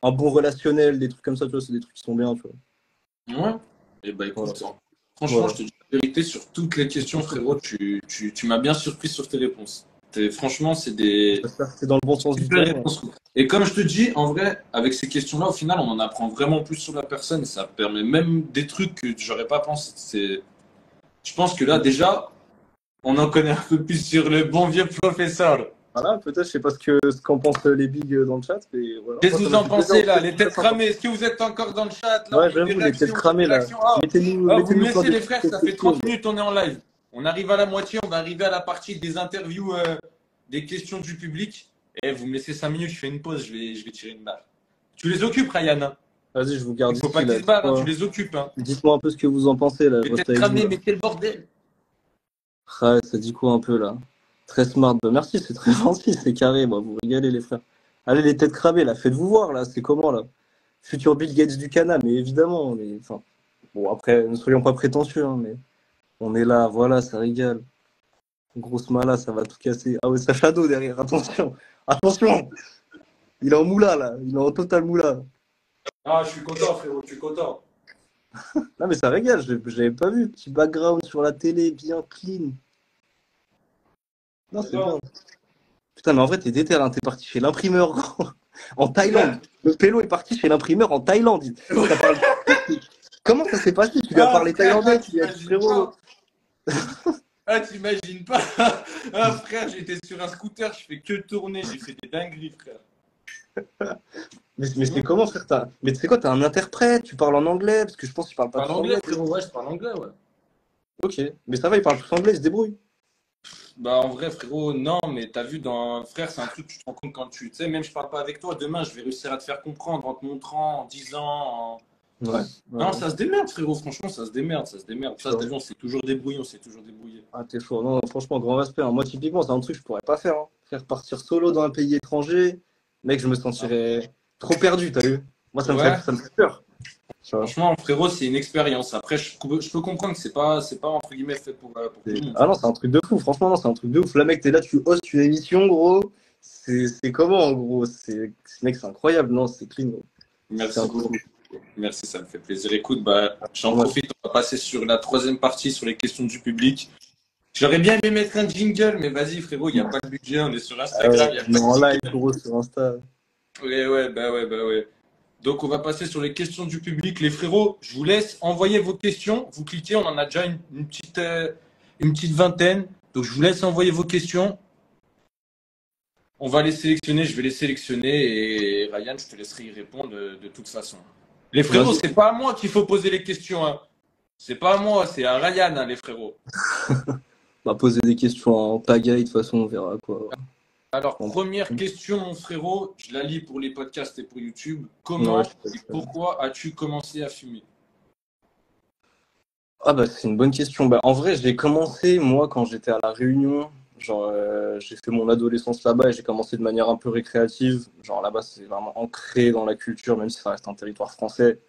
un bon relationnel, des trucs comme ça, tu vois, c'est des trucs qui sont bien, tu vois. Ouais. Et bah Voilà. écoute, franchement, Voilà. je te dis la vérité sur toutes les questions frérot, tu m'as bien surpris sur tes réponses. Franchement, c'est des J'espère que c'est dans le bon sens du super terme. réponses. Et comme je te dis, en vrai, avec ces questions-là, au final, on en apprend vraiment plus sur la personne. Et ça permet même des trucs que j'aurais pas pensé. Je pense que là, déjà, on en connaît un peu plus sur le bon vieux professeur. Voilà, peut-être, je sais pas ce qu'en pensent les bigs dans le chat, mais voilà. Qu'est-ce Moi, que ça vous m'a en fait plaisir, pensez là, en les tout têtes cas, sympa. cramées? Est-ce que vous êtes encore dans le chat là? On Ouais, a des j'avoue, les têtes réactions, cramées des là. réactions. Ah, Mettez-nous, vous me mettez-nous plein laissez de les frères, petites ça fait questions. 30 minutes, on est en live. On arrive à la moitié, on va arriver à la partie des interviews, des questions du public. Et vous me laissez 5 minutes, je fais une pause, je vais tirer une barre. Tu les occupes, Ryan, hein? Vas-y, je vous garde Il faut ici pas là. qu'ils se barrent, hein, tu les occupes. Hein. Dites-moi un peu ce que vous en pensez là. Je Les reste têtes avec vous cramées, là. mais quel bordel! Ouais, ça dit quoi un peu là? Très smart. Bah, merci, c'est très gentil, c'est carré. Bah, vous régalez les frères. Allez, les têtes cramées là, faites-vous voir là. C'est comment là? Futur Bill Gates du Cana, mais évidemment. Mais, enfin, bon, après, ne soyons pas prétentieux, hein, mais on est là, voilà, ça régale. Grosse mala, ça va tout casser. Ah ouais, ça Shadow derrière, attention. Attention! Il est en moula là, il est en total moula. Ah, je suis content, frérot, je suis content. Non mais ça régale, je l'avais pas vu. Petit background sur la télé, bien clean. Non, c'est bien. Putain, mais en vrai, t'es déter, hein. T'es parti chez l'imprimeur gros. En Thaïlande. Le pélo est parti chez l'imprimeur en Thaïlande. T'as parlé... Comment ça s'est passé? Tu lui as parlé frère, thaïlandais, tu lui as dit frérot. Ah, t'imagines pas? Ah, frère, j'étais sur un scooter, je fais que tourner, j'ai fait des dingueries, frère. Mais c'est comment, frère? Mais tu sais quoi, t'as un interprète, tu parles en anglais, parce que je pense que tu parles Tu pas parles tout anglais, anglais. frérot? Ouais, je parle anglais, ouais. Ok, mais ça va, il parle tout anglais, il se débrouille. Bah, en vrai, frérot, non, mais t'as vu, frère, c'est un truc que tu te rends compte quand tu sais, même je parle pas avec toi, demain, je vais réussir à te faire comprendre en te montrant, en disant. Ouais. Non, ça se démerde, frérot, franchement, ça se démerde, ça se démerde. Ça, Ouais. t'as vu, on s'est toujours débrouillé, on s'est toujours débrouillé. Ah, t'es chaud. Non, franchement, grand respect, hein. Moi, typiquement, c'est un truc que je pourrais pas faire, hein. Faire partir solo dans un pays étranger, mec, je me sentirais trop perdu, t'as vu? Moi, Ouais, ça me fait peur. Tu vois. franchement, frérot, c'est une expérience. Après, je peux comprendre que c'est pas entre guillemets fait pour tout le monde. Ah non, c'est un truc de fou, franchement, non, c'est un truc de ouf. Là, mec, t'es là, tu hostes une émission, gros. C'est comment, en gros? Mec, c'est incroyable, non, c'est clean, gros. Merci C'est beaucoup. Merci, ça me fait plaisir. Écoute, bah, j'en Ouais. profite, on va passer sur la troisième partie, sur les questions du public. J'aurais bien aimé mettre un jingle, mais vas-y, frérot, il n'y a pas de budget, on est sur Instagram, il n'y a On est pas en de live, jingle. gros, sur Insta. Ouais, bah ouais. Donc, on va passer sur les questions du public. Les frérots, je vous laisse envoyer vos questions. Vous cliquez, on en a déjà une petite vingtaine. Donc, je vous laisse envoyer vos questions. On va les sélectionner, je vais les sélectionner et Ryan, je te laisserai y répondre de toute façon. Les frérots, Vas-y. c'est pas à moi qu'il faut poser les questions. Hein. C'est pas à moi, c'est à Ryan, hein, les frérots. On va poser des questions en pagaille, de toute façon, on verra quoi. Alors, Bon. première question, mon frérot, je la lis pour les podcasts et pour YouTube. Ouais, Comment je sais et pas. pourquoi as-tu commencé à fumer? Ah bah c'est une bonne question. Bah, en vrai, j'ai commencé moi quand j'étais à La Réunion. Genre j'ai fait mon adolescence là-bas et j'ai commencé de manière un peu récréative. Genre là-bas c'est vraiment ancré dans la culture, même si ça reste un territoire français.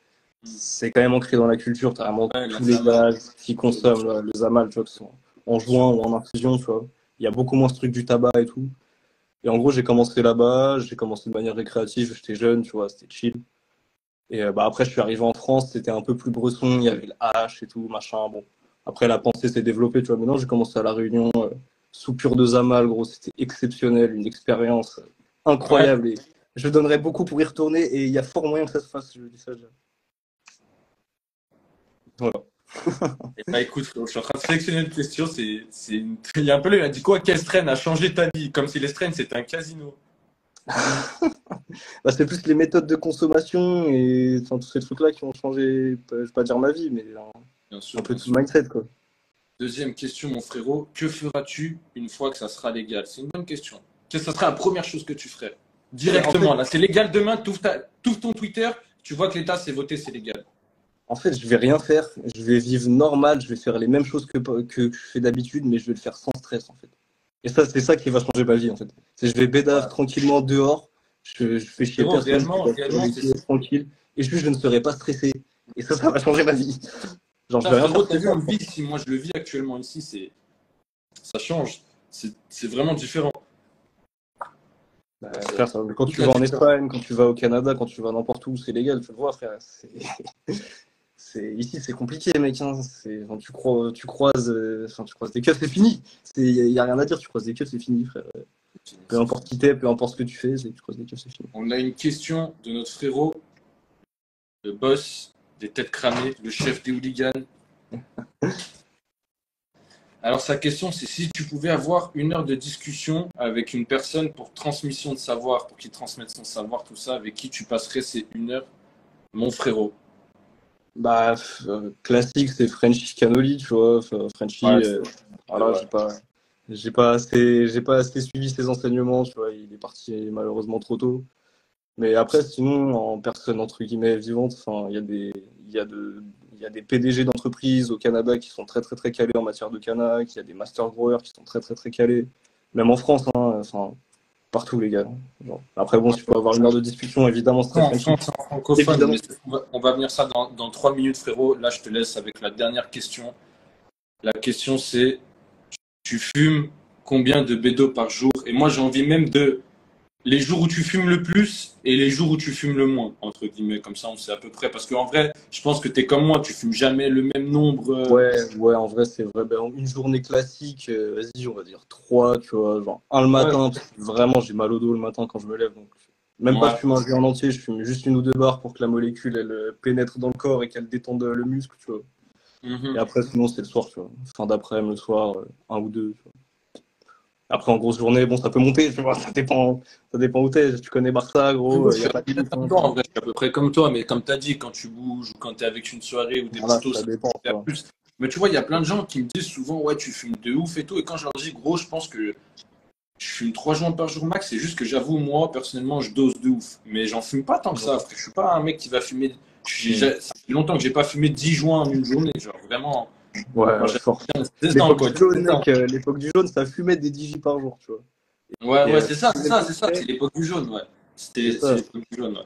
C'est quand même ancré dans la culture. T'as vraiment Ouais, la tous les Zamal. gaz qui consomment là, le Zamal, tu vois, que ce soit en joint ou en infusion, tu vois. Il y a beaucoup moins ce truc du tabac et tout. Et en gros j'ai commencé là-bas, j'ai commencé de manière récréative, j'étais jeune, tu vois, c'était chill. Et bah après, je suis arrivé en France, c'était un peu plus bresson, il y avait le H et tout, machin. Bon, après, la pensée s'est développée, tu vois. Maintenant, j'ai commencé à La Réunion, sous pur de Zamal, gros, c'était exceptionnel, une expérience Ouais. incroyable. Et je donnerais beaucoup pour y retourner, et il y a fort moyen que ça se fasse, je dis ça déjà. Voilà. Et bah écoute, frérot, je suis en train de sélectionner une question. Il y a un peu, il a dit quoi? Quelle strain a changé ta vie? Comme si les strains c'était un casino. Bah, c'est plus les méthodes de consommation et enfin, tous ces trucs-là qui ont changé, je vais pas dire ma vie, mais Bien sûr, un peu bien tout le sûr. mindset, quoi. Deuxième question, mon frérot. Que feras-tu une fois que ça sera légal? C'est une bonne question. Quelle ça sera la première chose que tu ferais? Directement, là, c'est légal demain, t'ouvres ton Twitter, tu vois que l'État s'est voté, c'est légal. En fait, je vais rien faire, je vais vivre normal, je vais faire les mêmes choses que je fais d'habitude, mais je vais le faire sans stress, en fait. Et ça, c'est ça qui va changer ma vie, en fait. Je vais bédave Ouais. tranquillement dehors, je fais chier Frérot, personne, je vais sur réellement, les c'est pieds ça. tranquille, et juste, je ne serai pas stressé. Et ça va changer ma vie. Genre, je vais rien Frérot, faire t'as vu, on stressant. le vit ici. Moi, je le vis actuellement ici. Ça change. C'est vraiment différent. Frère, quand tu vas en Espagne, quand tu vas au Canada, quand tu vas n'importe où, c'est légal, tu le vois, frère. ici, c'est compliqué, mec. Hein. Enfin, tu croises des keufs, c'est fini. Il n'y a rien à dire, tu croises des keufs, c'est fini, frère. Peu importe qui t'es, peu importe ce que tu fais, tu croises des keufs, c'est fini. On a une question de notre frérot, le boss des têtes cramées, le chef des hooligans. Alors sa question, c'est si tu pouvais avoir 1 heure de discussion avec une personne pour transmission de savoir, pour qu'il transmette son savoir, tout ça, avec qui tu passerais ces 1 heure, mon frérot? Bah, classique, c'est Frenchy Canoli, tu vois. Frenchy, Ouais, voilà, ouais. j'ai pas assez suivi ses enseignements, tu vois. Il est parti malheureusement trop tôt. Mais après, sinon, en personne entre guillemets vivante, enfin, il y a des PDG d'entreprises au Canada qui sont très très très calés en matière de canna, il y a des master growers qui sont très très très calés, même en France, hein, enfin, partout les gars. Genre. Après, bon, si tu peux avoir 1 heure de discussion, évidemment, ce serait En Frenchy. France, en francophone, Évidemment. mais on va venir ça dans 3 minutes, frérot. Là, je te laisse avec la dernière question. La question, c'est tu fumes combien de bédos par jour? Et moi, j'ai envie même de les jours où tu fumes le plus et les jours où tu fumes le moins, entre guillemets. Comme ça, on sait à peu près. Parce qu'en vrai, je pense que tu es comme moi, tu fumes jamais le même nombre. Ouais, en vrai, c'est vrai. Ben, une journée classique, vas-y, on va dire 3, tu vois, genre un le Ouais, matin, parce que vraiment, j'ai mal au dos le matin quand je me lève, donc même pas je ouais. fume un joint en entier, je fume juste 1 ou 2 barres pour que la molécule, elle pénètre dans le corps et qu'elle détende le muscle, tu vois. Et Mhm. après, sinon, c'est le soir, tu vois. Fin d'après-midi, le soir, 1 ou 2, tu vois. Après, en grosse journée, bon, ça peut monter, tu vois, ça dépend où t'es. Tu connais Barça, gros, Frérot, il je n'y a suis à pas peu de près limite, comme hein, tu toi, vois. en vrai. Je suis à peu près comme toi, mais comme tu as dit, quand tu bouges ou quand tu es avec une soirée ou des Voilà, potos, ça ça dépend, tu fait vois. plus. Mais tu vois, il y a plein de gens qui me disent souvent, ouais, tu fumes de ouf et tout. Et quand je leur dis, gros, je pense que je fume 3 joints par jour max. C'est juste que j'avoue, moi, personnellement, je dose de ouf. Mais j'en fume pas tant que ça, frère. Je suis pas un mec qui va fumer. Mm. Ça fait longtemps que j'ai pas fumé 10 joints en une journée. Genre, vraiment. Ouais, Moi, j'aime fort. bien 16 ans, L'époque quoi. du jaune, 17 ans. mec, l'époque du jaune, ça fumait des 10 par jour, tu vois. Ouais, Et ouais, c'est ça, c'est plus ça, l'époque c'est ça. C'est c'est, l'époque du jaune, ouais. c'est C'est ça. l'époque du jaune, ouais.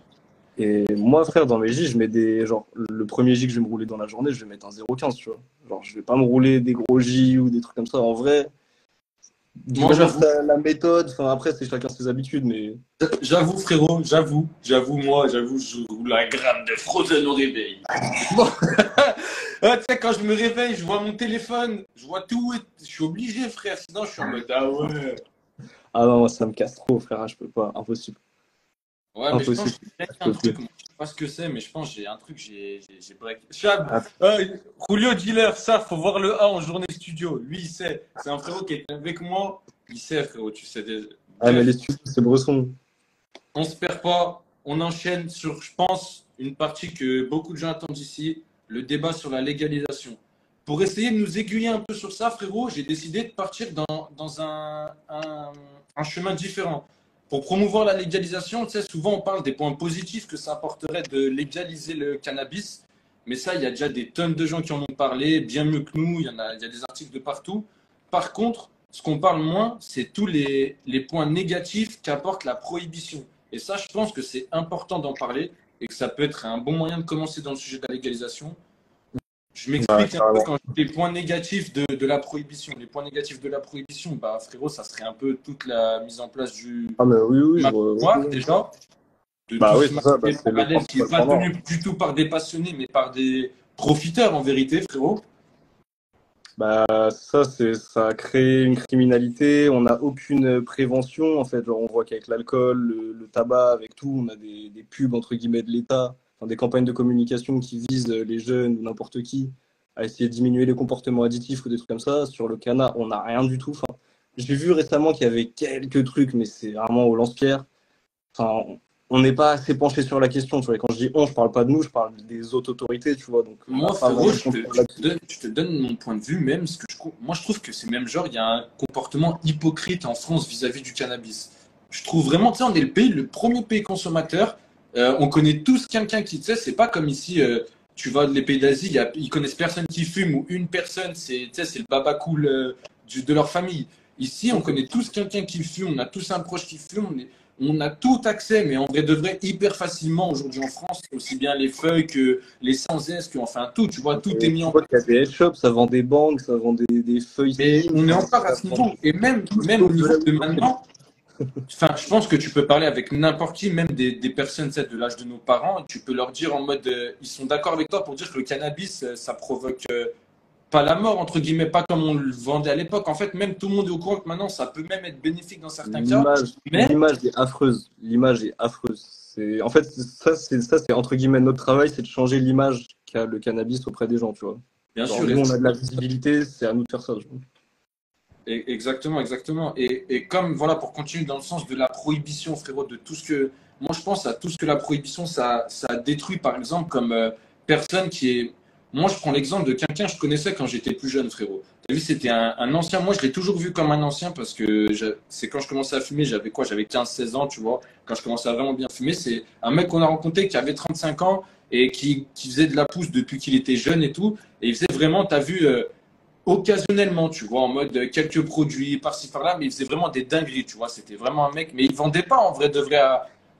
Et moi, frère, dans mes J, je mets des. Genre, le premier J que je vais me rouler dans la journée, je vais mettre un 0,15, tu vois. Genre, je vais pas me rouler des gros J ou des trucs comme ça. En vrai, du Moi, moment j'avoue. que t'as la méthode, enfin, après, c'est chacun ses habitudes, mais. J'avoue, frérot, j'avoue, moi, j'avoue, je roule un gramme de Frozen au réveil. Bon, ah, tu sais, quand je me réveille, je vois mon téléphone, je vois tout, et je suis obligé, frère, sinon je suis en mode, ah ouais. Ah non, moi, ça me casse trop, frère, je peux pas. Impossible. Ouais, mais je pense Impossible. que j'ai Je un peux plus. truc, moi, je sais pas ce que c'est, mais je pense que j'ai un truc, j'ai break. Chab, Ah, Julio Dealer, ça, faut voir le A en journée studio. Lui, il sait. C'est un frérot qui est avec moi. Il sait, frérot, tu sais. mais les Bref, studios, c'est Bresson. on se perd pas. On enchaîne sur, je pense, une partie que beaucoup de gens attendent ici, le débat sur la légalisation. Pour essayer de nous aiguiller un peu sur ça, frérot, j'ai décidé de partir dans un chemin différent. Pour promouvoir la légalisation, tu sais, souvent on parle des points positifs que ça apporterait de légaliser le cannabis. Mais ça, il y a déjà des tonnes de gens qui en ont parlé, bien mieux que nous. Il y a des articles de partout. Par contre, ce qu'on parle moins, c'est tous les points négatifs qu'apporte la prohibition. Et ça, je pense que c'est important d'en parler et que ça peut être un bon moyen de commencer dans le sujet de la légalisation. Je Bah, m'explique un peu carrément. quand je dis les points négatifs de la prohibition. Les points négatifs de la prohibition, bah frérot, ça serait un peu toute la mise en place du Ah, mais oui, oui, marché oui, noir oui. déjà, de Bah tout oui, ce c'est ça, bah, marché c'est le parallèle qui n'est principal pas point noir. tenu du tout par des passionnés, mais par des profiteurs en vérité, frérot. Bah, ça a créé une criminalité, on n'a aucune prévention, en fait. Genre, on voit qu'avec l'alcool, le tabac, avec tout, on a des pubs, entre guillemets, de l'État, enfin, des campagnes de communication qui visent les jeunes ou n'importe qui à essayer de diminuer les comportements addictifs ou des trucs comme ça. Sur le canard, on n'a rien du tout. Enfin, j'ai vu récemment qu'il y avait quelques trucs, mais c'est vraiment au lance-pierre. Enfin, on n'est pas assez penché sur la question, tu vois. Et quand je dis on, je parle pas de nous, je parle des autres autorités, tu vois. Donc, on n'a Moi, pas frérot, vraiment de contrôle là-dessus. je te donne mon point de vue même. Moi, je trouve que c'est même genre, il y a un comportement hypocrite en France vis-à-vis du cannabis. Je trouve vraiment, tu sais, on est le premier pays consommateur. On connaît tous quelqu'un qui, tu sais, c'est pas comme ici, tu vas dans les pays d'Asie, ils connaissent personne qui fume ou une personne, tu sais, c'est le baba cool de leur famille. Ici, on connaît tous quelqu'un qui fume, on a tous un proche qui fume, on a tout accès, mais en vrai de vrai, hyper facilement aujourd'hui en France, aussi bien les feuilles que les sans S, que enfin tout, tu vois, tout est Et mis tu en vois place. qu'il y a des headshops, ça vend des banques, ça vend des feuilles Mais slim, on est enfin, encore à ça ce vend niveau. Et même, tout même au sauf de niveau la de weed. maintenant, Enfin, je pense que tu peux parler avec n'importe qui, même des personnes tu sais, de l'âge de nos parents, et tu peux leur dire en mode, ils sont d'accord avec toi pour dire que le cannabis, ça provoque pas la mort, entre guillemets, pas comme on le vendait à l'époque. En fait, même tout le monde est au courant que maintenant, ça peut même être bénéfique dans certains cas. Mais L'image est affreuse. L'image est affreuse. En fait, c'est entre guillemets notre travail, c'est de changer l'image qu'a le cannabis auprès des gens, tu vois. bien Genre, sûr, nous, on a de la visibilité, c'est à nous de faire ça. Tu vois. exactement, exactement. Et comme, voilà, pour continuer dans le sens de la prohibition, frérot, de tout ce que. Moi, je pense à tout ce que la prohibition, ça a détruit, par exemple, comme personne qui est. Moi, je prends l'exemple de quelqu'un que je connaissais quand j'étais plus jeune, frérot. T'as vu, c'était un ancien. Moi, je l'ai toujours vu comme un ancien parce que c'est quand je commençais à fumer, j'avais quoi? J'avais 15 16 ans, tu vois. Quand je commençais à vraiment bien fumer, c'est un mec qu'on a rencontré qui avait 35 ans et qui faisait de la pousse depuis qu'il était jeune et tout. Et il faisait vraiment, t'as vu. Occasionnellement, tu vois, en mode quelques produits par-ci par-là, mais il faisait vraiment des dingueries, tu vois. C'était vraiment un mec, mais il vendait pas en vrai de vrai.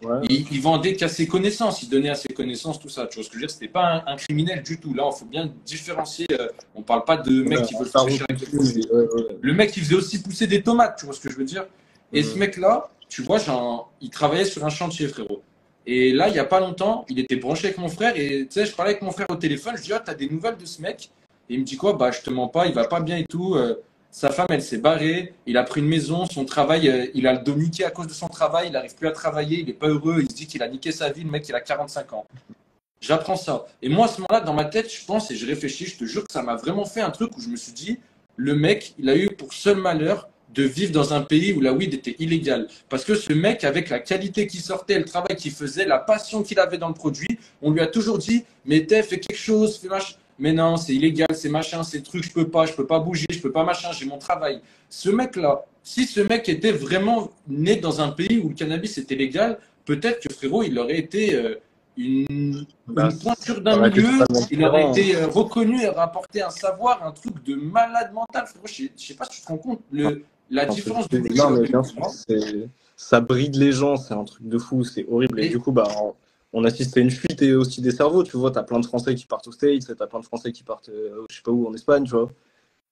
Ouais. Il vendait qu'à ses connaissances, il donnait à ses connaissances tout ça. Tu vois ce que je veux dire? C'était pas un criminel du tout. Là, il faut bien différencier. On parle pas de mec Ouais, qui veut ça tricher avec les produits. ouais, ouais. Le mec, il faisait aussi pousser des tomates, tu vois ce que je veux dire? Et ce Mm. mec-là, tu vois, genre, il travaillait sur un chantier, frérot. Et là, il y a pas longtemps, il était branché avec mon frère et tu sais, je parlais avec mon frère au téléphone. Je dis, ah, t'as des nouvelles de ce mec? Et il me dit quoi? Bah, je te mens pas, il va pas bien et tout. Sa femme, elle s'est barrée. Il a pris une maison, son travail, il a le dos niqué à cause de son travail. Il n'arrive plus à travailler, il est pas heureux. Il se dit qu'il a niqué sa vie. Le mec, il a 45 ans. J'apprends ça. Et moi, à ce moment-là, dans ma tête, je pense et je réfléchis, je te jure que ça m'a vraiment fait un truc où je me suis dit, le mec, il a eu pour seul malheur de vivre dans un pays où la weed était illégale. Parce que ce mec, avec la qualité qui sortait, le travail qu'il faisait, la passion qu'il avait dans le produit, on lui a toujours dit, mais t'es, fais quelque chose, fais machin. Mais non, c'est illégal, c'est machin, c'est truc, je peux pas bouger, je peux pas machin, j'ai mon travail. Ce mec-là, si ce mec était vraiment né dans un pays où le cannabis était légal, peut-être que frérot, il aurait été une, Bah, une pointure d'un ça aurait été milieu, totalement il aurait différent. été reconnu et rapporté un savoir, un truc de malade mental. Frérot, je sais pas si tu te rends compte la Enfin, différence de vie qu'il non, mais aurait eu, bien tu sûr, vois. ça bride les gens, c'est un truc de fou, c'est horrible. Et Et du coup, bah, on assiste à une fuite et aussi des cerveaux, tu vois. T'as plein de Français qui partent aux States, t'as plein de Français qui partent, je sais pas où, en Espagne, tu vois.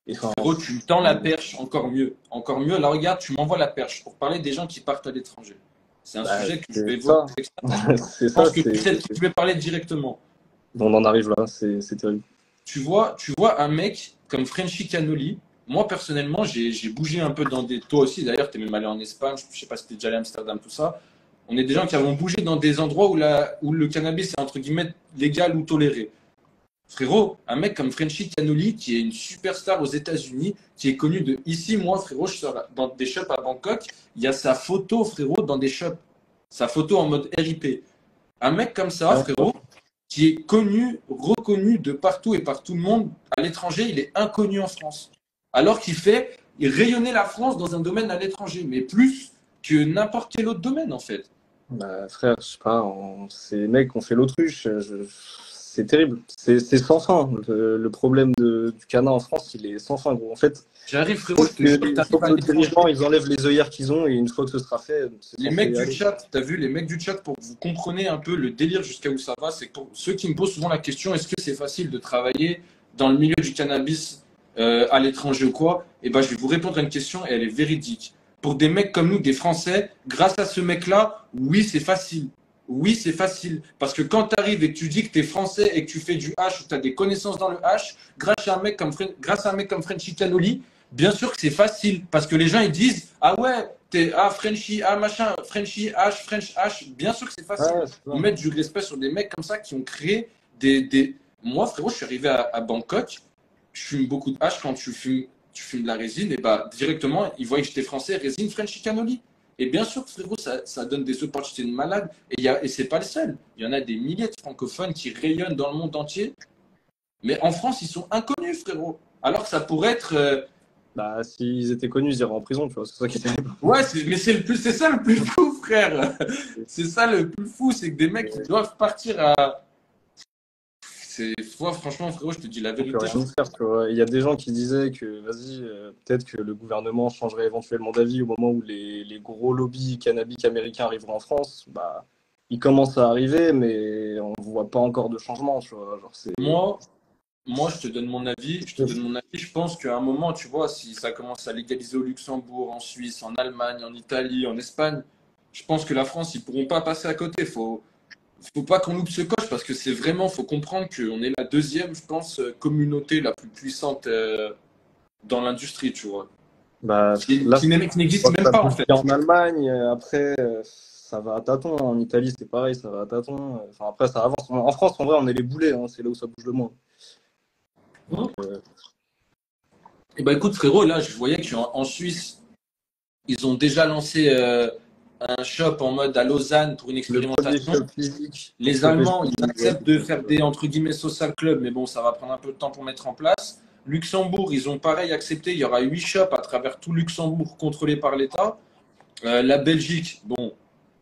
Et enfin, frérot, tu me tends la perche, encore mieux. Encore mieux, là regarde, tu m'envoies la perche pour parler des gens qui partent à l'étranger. C'est un bah, sujet que je c'est vais évoquer ça. avec ça. C'est Je ça, pense que c'est celle qui tu veux parler directement. on en arrive là, c'est terrible. Tu vois un mec comme Frenchy Canoli. Moi, personnellement, j'ai bougé un peu dans des. Toi aussi, d'ailleurs, tu es même allé en Espagne, je sais pas si tu es déjà allé à Amsterdam, tout ça. On est des gens qui avons bougé dans des endroits où le cannabis est entre guillemets légal ou toléré. Frérot, un mec comme Frenchy Canoli, qui est une superstar aux États-Unis, qui est connu de ici, moi, frérot, je sors dans des shops à Bangkok, il y a sa photo, frérot, dans des shops. Sa photo en mode RIP. Un mec comme ça, Ouais. frérot, qui est connu, reconnu de partout et par tout le monde à l'étranger, il est inconnu en France. Alors qu'il fait rayonner la France dans un domaine à l'étranger, mais plus que n'importe quel autre domaine, en fait. Bah, frère, je sais pas, ces mecs ont fait l'autruche, c'est terrible. C'est sans fin. Le problème du canin en France, il est sans fin, gros. En fait, J'arrive, il frérot, faut je te jure que il faut t'arrives que à nos l'étranger. dirigeants, ils enlèvent les œillères qu'ils ont, et une fois que ce sera fait, c'est Les censé mecs y du aller. chat, t'as vu, les mecs du chat, pour que vous compreniez un peu le délire jusqu'à où ça va, c'est que pour ceux qui me posent souvent la question, est-ce que c'est facile de travailler dans le milieu du cannabis à l'étranger ou quoi? Et ben, je vais vous répondre à une question et elle est véridique. Pour des mecs comme nous, des Français, grâce à ce mec-là, oui, c'est facile. Oui, c'est facile. Parce que quand tu arrives et que tu dis que tu es français et que tu fais du hash ou tu as des connaissances dans le hash, grâce à un mec comme Frenchy Canoli, bien sûr que c'est facile. Parce que les gens, ils disent, ah ouais, t'es Frenchy, machin, Frenchy, H, French H. Bien sûr que c'est facile. Ouais, c'est On ça. met du respect sur des mecs comme ça qui ont créé Moi, frérot, je suis arrivé à Bangkok, je fume beaucoup de hash quand tu fumes de la résine, et bah directement, ils voient que j'étais français, résine, Frenchy Canoli. Et bien sûr, frérot, ça donne des opportunités de malade. Et c'est pas le seul. Il y en a des milliers de francophones qui rayonnent dans le monde entier. Mais en France, ils sont inconnus, frérot. Alors que ça pourrait être. Bah, s'ils étaient connus, ils iraient en prison, tu vois, c'est ça qui est terrible. Ouais, mais c'est ça le plus fou, frère. C'est ça le plus fou, c'est que des mecs qui doivent partir à. Franchement, frérot, je te dis la On peut vérité. rien faire, tu vois. Il y a des gens qui disaient que, vas-y, peut-être que le gouvernement changerait éventuellement d'avis au moment où les gros lobbies cannabiques américains arriveront en France. Bah, ils commencent à arriver, mais on voit pas encore de changement, tu vois. Genre, Moi, moi, je te donne mon avis. Je pense qu'à un moment, tu vois, si ça commence à légaliser au Luxembourg, en Suisse, en Allemagne, en Italie, en Espagne, je pense que la France, ils pourront pas passer à côté. Faut pas qu'on loupe ce coche parce que c'est vraiment, faut comprendre qu'on est la deuxième, je pense, communauté la plus puissante dans l'industrie, tu vois. Bah, Qui, là, qui qui je n'existe crois que même ça pas, en bouge fait. bien en Allemagne. Après, ça va à tâtons. En Italie, c'est pareil, ça va à tâtons. Enfin, après, ça avance. En France, en vrai, on est les boulets. Hein, c'est là où ça bouge le moins. Donc, Et ben écoute, frérot, là, je voyais qu'en Suisse, ils ont déjà lancé un shop en mode à Lausanne pour une le premier expérimentation. club physique pour Les stopper Allemands, ils acceptent de faire des entre guillemets social club, mais bon, ça va prendre un peu de temps pour mettre en place. Luxembourg, ils ont pareil accepté. Il y aura 8 shops à travers tout Luxembourg contrôlés par l'État. La Belgique, bon,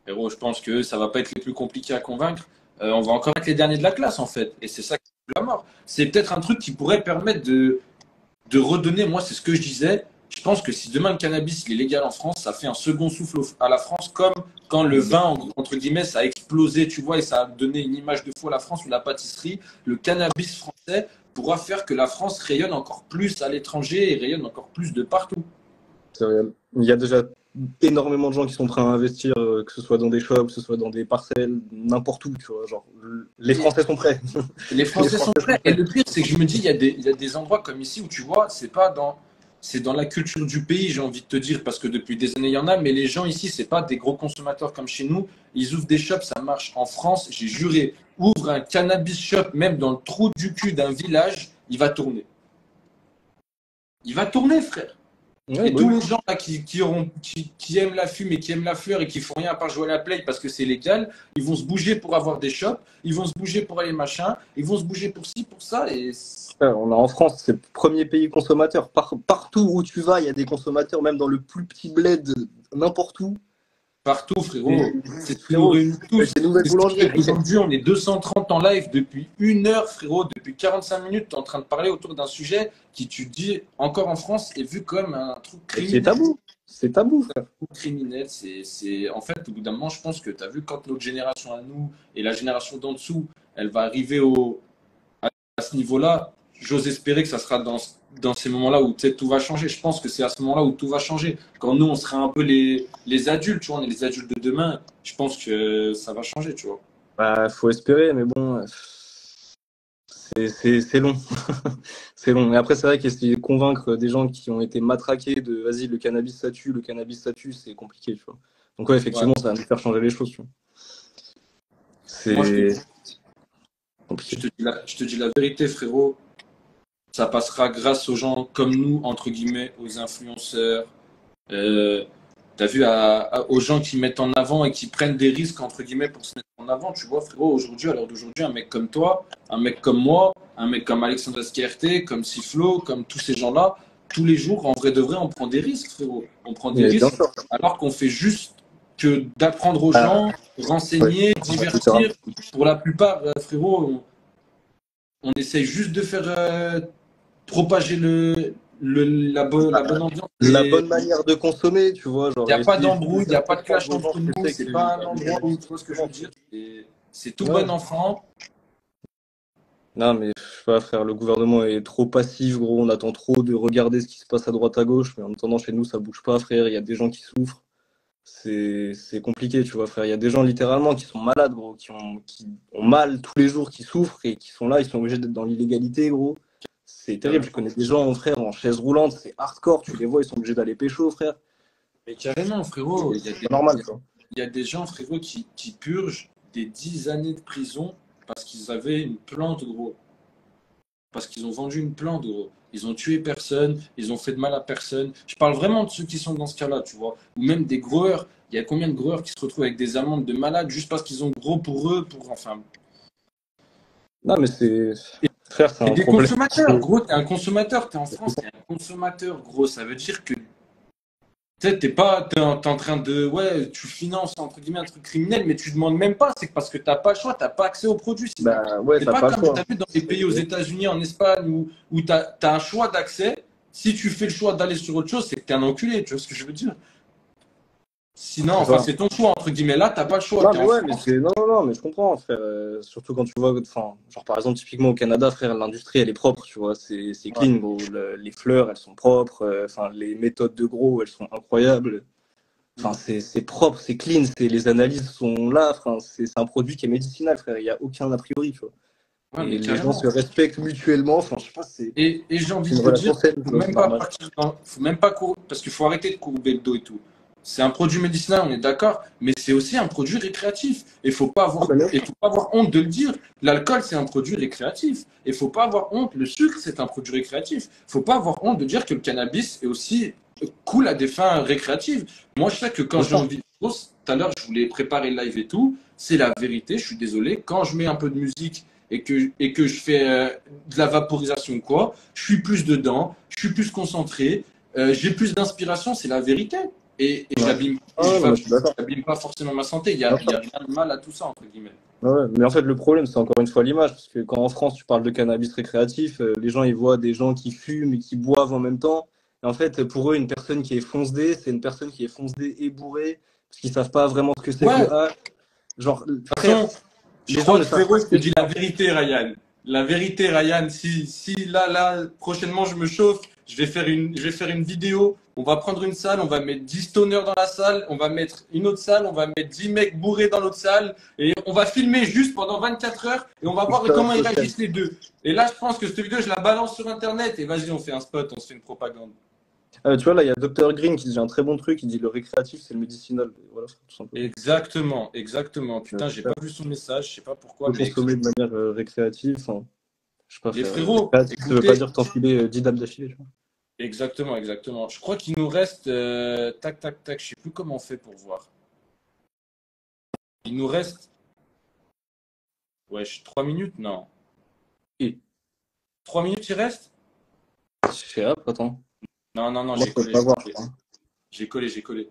frérot, je pense que ça va pas être les plus compliqués à convaincre. On va encore être les derniers de la classe, en fait. Et c'est ça qui est la mort. C'est peut-être un truc qui pourrait permettre de redonner, moi, c'est ce que je disais. Je pense que si demain le cannabis il est légal en France, ça fait un second souffle à la France, comme quand le vin, entre guillemets, ça a explosé, tu vois, et ça a donné une image de fou à la France ou la pâtisserie. Le cannabis français pourra faire que la France rayonne encore plus à l'étranger et rayonne encore plus de partout. c'est réel. Il y a déjà énormément de gens qui sont prêts à investir, que ce soit dans des shops, que ce soit dans des parcelles, n'importe où, tu vois. Genre, les Français sont prêts. Les Français sont prêts. Et le pire, c'est que je me dis, il y a des endroits comme ici où tu vois, c'est dans la culture du pays, j'ai envie de te dire, parce que depuis des années, il y en a, mais les gens ici, c'est pas des gros consommateurs comme chez nous. Ils ouvrent des shops, ça marche. En France, j'ai juré, ouvre un cannabis shop, même dans le trou du cul d'un village, il va tourner. Il va tourner, frère. Ouais, Et bah tous oui. les gens là qui aiment la fume et qui aiment la fleur et qui font rien à part jouer à la play parce que c'est légal, ils vont se bouger pour avoir des shops, ils vont se bouger pour aller machin, ils vont se bouger pour ci, pour ça. Et Ouais, on a en France, c'est le premier pays consommateur. Partout où tu vas, il y a des consommateurs, même dans le plus petit bled, n'importe où. partout, frérot, Et, c'est ce qui nous frérot, réunit tous. avec des nouvelles C'est ce qui fait boulangeries. qu'aujourd'hui, on est 230 en live depuis 1 heure, frérot, depuis 45 minutes, tu es en train de parler autour d'un sujet qui, tu dis, encore en France, est vu comme un truc C'est criminel. tabou. C'est tabou, frère. Criminel, en fait, au bout d'un moment, je pense que tu as vu quand notre génération à nous et la génération d'en dessous, elle va arriver à ce niveau-là, j'ose espérer que ça sera dans ces moments-là où tout va changer. Je pense que c'est à ce moment-là où tout va changer. Quand nous, on sera un peu les adultes, tu vois, on est les adultes de demain, je pense que ça va changer, tu vois. Bah, faut espérer, mais bon, c'est long. C'est long. Et après, c'est vrai qu'essayer de convaincre des gens qui ont été matraqués de vas-y, le cannabis ça tue, c'est compliqué, tu vois. Donc, ouais, Ouais. effectivement, ça va nous faire changer les choses, tu vois. Moi, C'est je compliqué. je te dis la vérité, frérot. Ça passera grâce aux gens comme nous, entre guillemets, aux influenceurs. T'as vu aux gens qui mettent en avant et qui prennent des risques, entre guillemets, pour se mettre en avant. Tu vois, frérot, aujourd'hui, à l'heure d'aujourd'hui, un mec comme toi, un mec comme moi, un mec comme Alexandre Asquierte, comme Siflo, comme tous ces gens-là, tous les jours, en vrai de vrai, on prend des risques, frérot. On prend des Mais bien risques sûr. alors qu'on fait juste que d'apprendre aux Ah, gens, renseigner, ouais. divertir. Pour la plupart, frérot, on essaye juste de faire propager la bonne ambiance. La bonne manière de consommer, tu vois. Il Genre, n'y a pas essayer d'embrouille, il n'y a pas de clash de entre nous, respecter c'est que- pas un endroit où, tu vois ce que je veux dire. C'est tout Ouais. bon enfant. Non, mais je sais pas, frère, le gouvernement est trop passif, gros. On attend trop de regarder ce qui se passe à droite à gauche, mais en attendant, chez nous, ça bouge pas, frère. Il y a des gens qui souffrent. C'est compliqué, tu vois, frère. Il y a des gens littéralement qui sont malades, gros, qui ont mal tous les jours, qui souffrent et qui sont là, ils sont obligés d'être dans l'illégalité, gros. C'est terrible. Je connais des gens, frère, en chaise roulante, c'est hardcore. Tu les vois, ils sont obligés d'aller pécho, frère. Mais carrément, frérot, C'est pas normal, quoi. il y a des gens, frérot, qui purgent des 10 années de prison parce qu'ils avaient une plante, gros. Parce qu'ils ont vendu une plante, gros. Ils ont tué personne, ils ont fait de mal à personne. Je parle vraiment de ceux qui sont dans ce cas-là, tu vois. Ou même des growers. Il y a combien de growers qui se retrouvent avec des amendes de malades juste parce qu'ils ont gros pour eux, enfin. Non, mais c'est. Frère, c'est Et un des problème. consommateurs, gros, t'es un consommateur, t'es en France, t'es un consommateur, gros. Ça veut dire que tu sais, t'es en train de, ouais, tu finances entre guillemets un truc criminel, mais tu demandes même pas. C'est parce que t'as pas le choix, t'as pas accès aux produits. Bah ouais, C'est t'as pas pas le comme choix. tu as vu dans les pays aux États-Unis, en Espagne, où tu as un choix d'accès. Si tu fais le choix d'aller sur autre chose, c'est que tu es un enculé, tu vois ce que je veux dire? Sinon, C'est enfin, ça. c'est ton choix, entre guillemets. Là, t'as pas le choix. Non, T'es mais en ouais, mais France. c'est. Non, non, non, mais je comprends, frère. Surtout quand tu vois, enfin, genre par exemple, typiquement au Canada, frère, l'industrie, elle est propre, tu vois. C'est Ouais. clean, gros. Les fleurs, elles sont propres. Enfin, les méthodes de gros, elles sont incroyables. Enfin, Mm. c'est propre, c'est clean, les analyses sont là. Enfin, c'est un produit qui est médicinal, frère. Il n'y a aucun a priori, tu vois. Ouais, Et mais les gens se carrément. respectent mutuellement. Enfin, je sais pas, Et j'ai envie c'est de une te relation dire, saine, tu faut vois, c'est même pas normal. partir faut même pas parce qu'il faut arrêter de courber le dos et tout. C'est un produit médicinal, on est d'accord, mais c'est aussi un produit récréatif. Et Ah, ben non. faut pas avoir honte de le dire. L'alcool, c'est un produit récréatif. Et faut pas avoir honte. Le sucre, c'est un produit récréatif. Faut pas avoir honte de dire que le cannabis est aussi cool à des fins récréatives. Moi, je sais que quand C'est j'ai ça. envie, tout à l'heure, je voulais préparer le live et tout. C'est la vérité. Je suis désolé. Quand je mets un peu de musique et que je fais de la vaporisation ou quoi, je suis plus dedans, je suis plus concentré, j'ai plus d'inspiration, c'est la vérité. Et Ouais. j'abîme Ah, ouais, non, mais je suis d'accord. j'abîme pas forcément ma santé. Bien Il y sûr. a rien de mal à tout ça, entre guillemets. Ouais, mais en fait, le problème, c'est encore une fois l'image. Parce que quand en France, tu parles de cannabis récréatif, les gens, ils voient des gens qui fument et qui boivent en même temps. Et en fait, pour eux, une personne qui est foncedée, c'est une personne qui est foncedée et bourrée, parce qu'ils savent pas vraiment ce que c'est que Ouais, le hash. Genre, de toute frère, façon, je les gens crois ne que savent pas frérot, je ce te que dis la vérité, Ryan. La vérité, Ryan, si là, prochainement, je me chauffe, je vais faire une vidéo. On va prendre une salle, on va mettre 10 stoners dans la salle, on va mettre une autre salle, on va mettre 10 mecs bourrés dans l'autre salle, et on va filmer juste pendant 24 heures, et on va voir c'est la comment ils prochaine. réagissent les deux. Et là, je pense que cette vidéo, je la balance sur Internet, et vas-y, on fait un spot, on se fait une propagande. Tu vois, là, il y a Dr Green qui dit un très bon truc. Il dit le récréatif, c'est le médicinal. Et voilà, tout simplement. Exactement, exactement. Euh, Putain, j'ai pas vu son message, je sais pas pourquoi, Faut mais consommer de manière récréative. Enfin, je sais pas, les frère. frérots, Récréatif, ça veut pas écoutez. dire t'enfiler 10 dames d'affilée, tu vois. Exactement, exactement. Je crois qu'il nous reste tac, tac, tac. Je sais plus comment on fait pour voir. Il nous reste, wesh, 3 minutes? Non. Et, 3 minutes, il reste? je sais pas, attends. Non, non, non, Moi, j'ai je peux collé, pas j'ai voir, je collé. crois. J'ai collé, j'ai collé.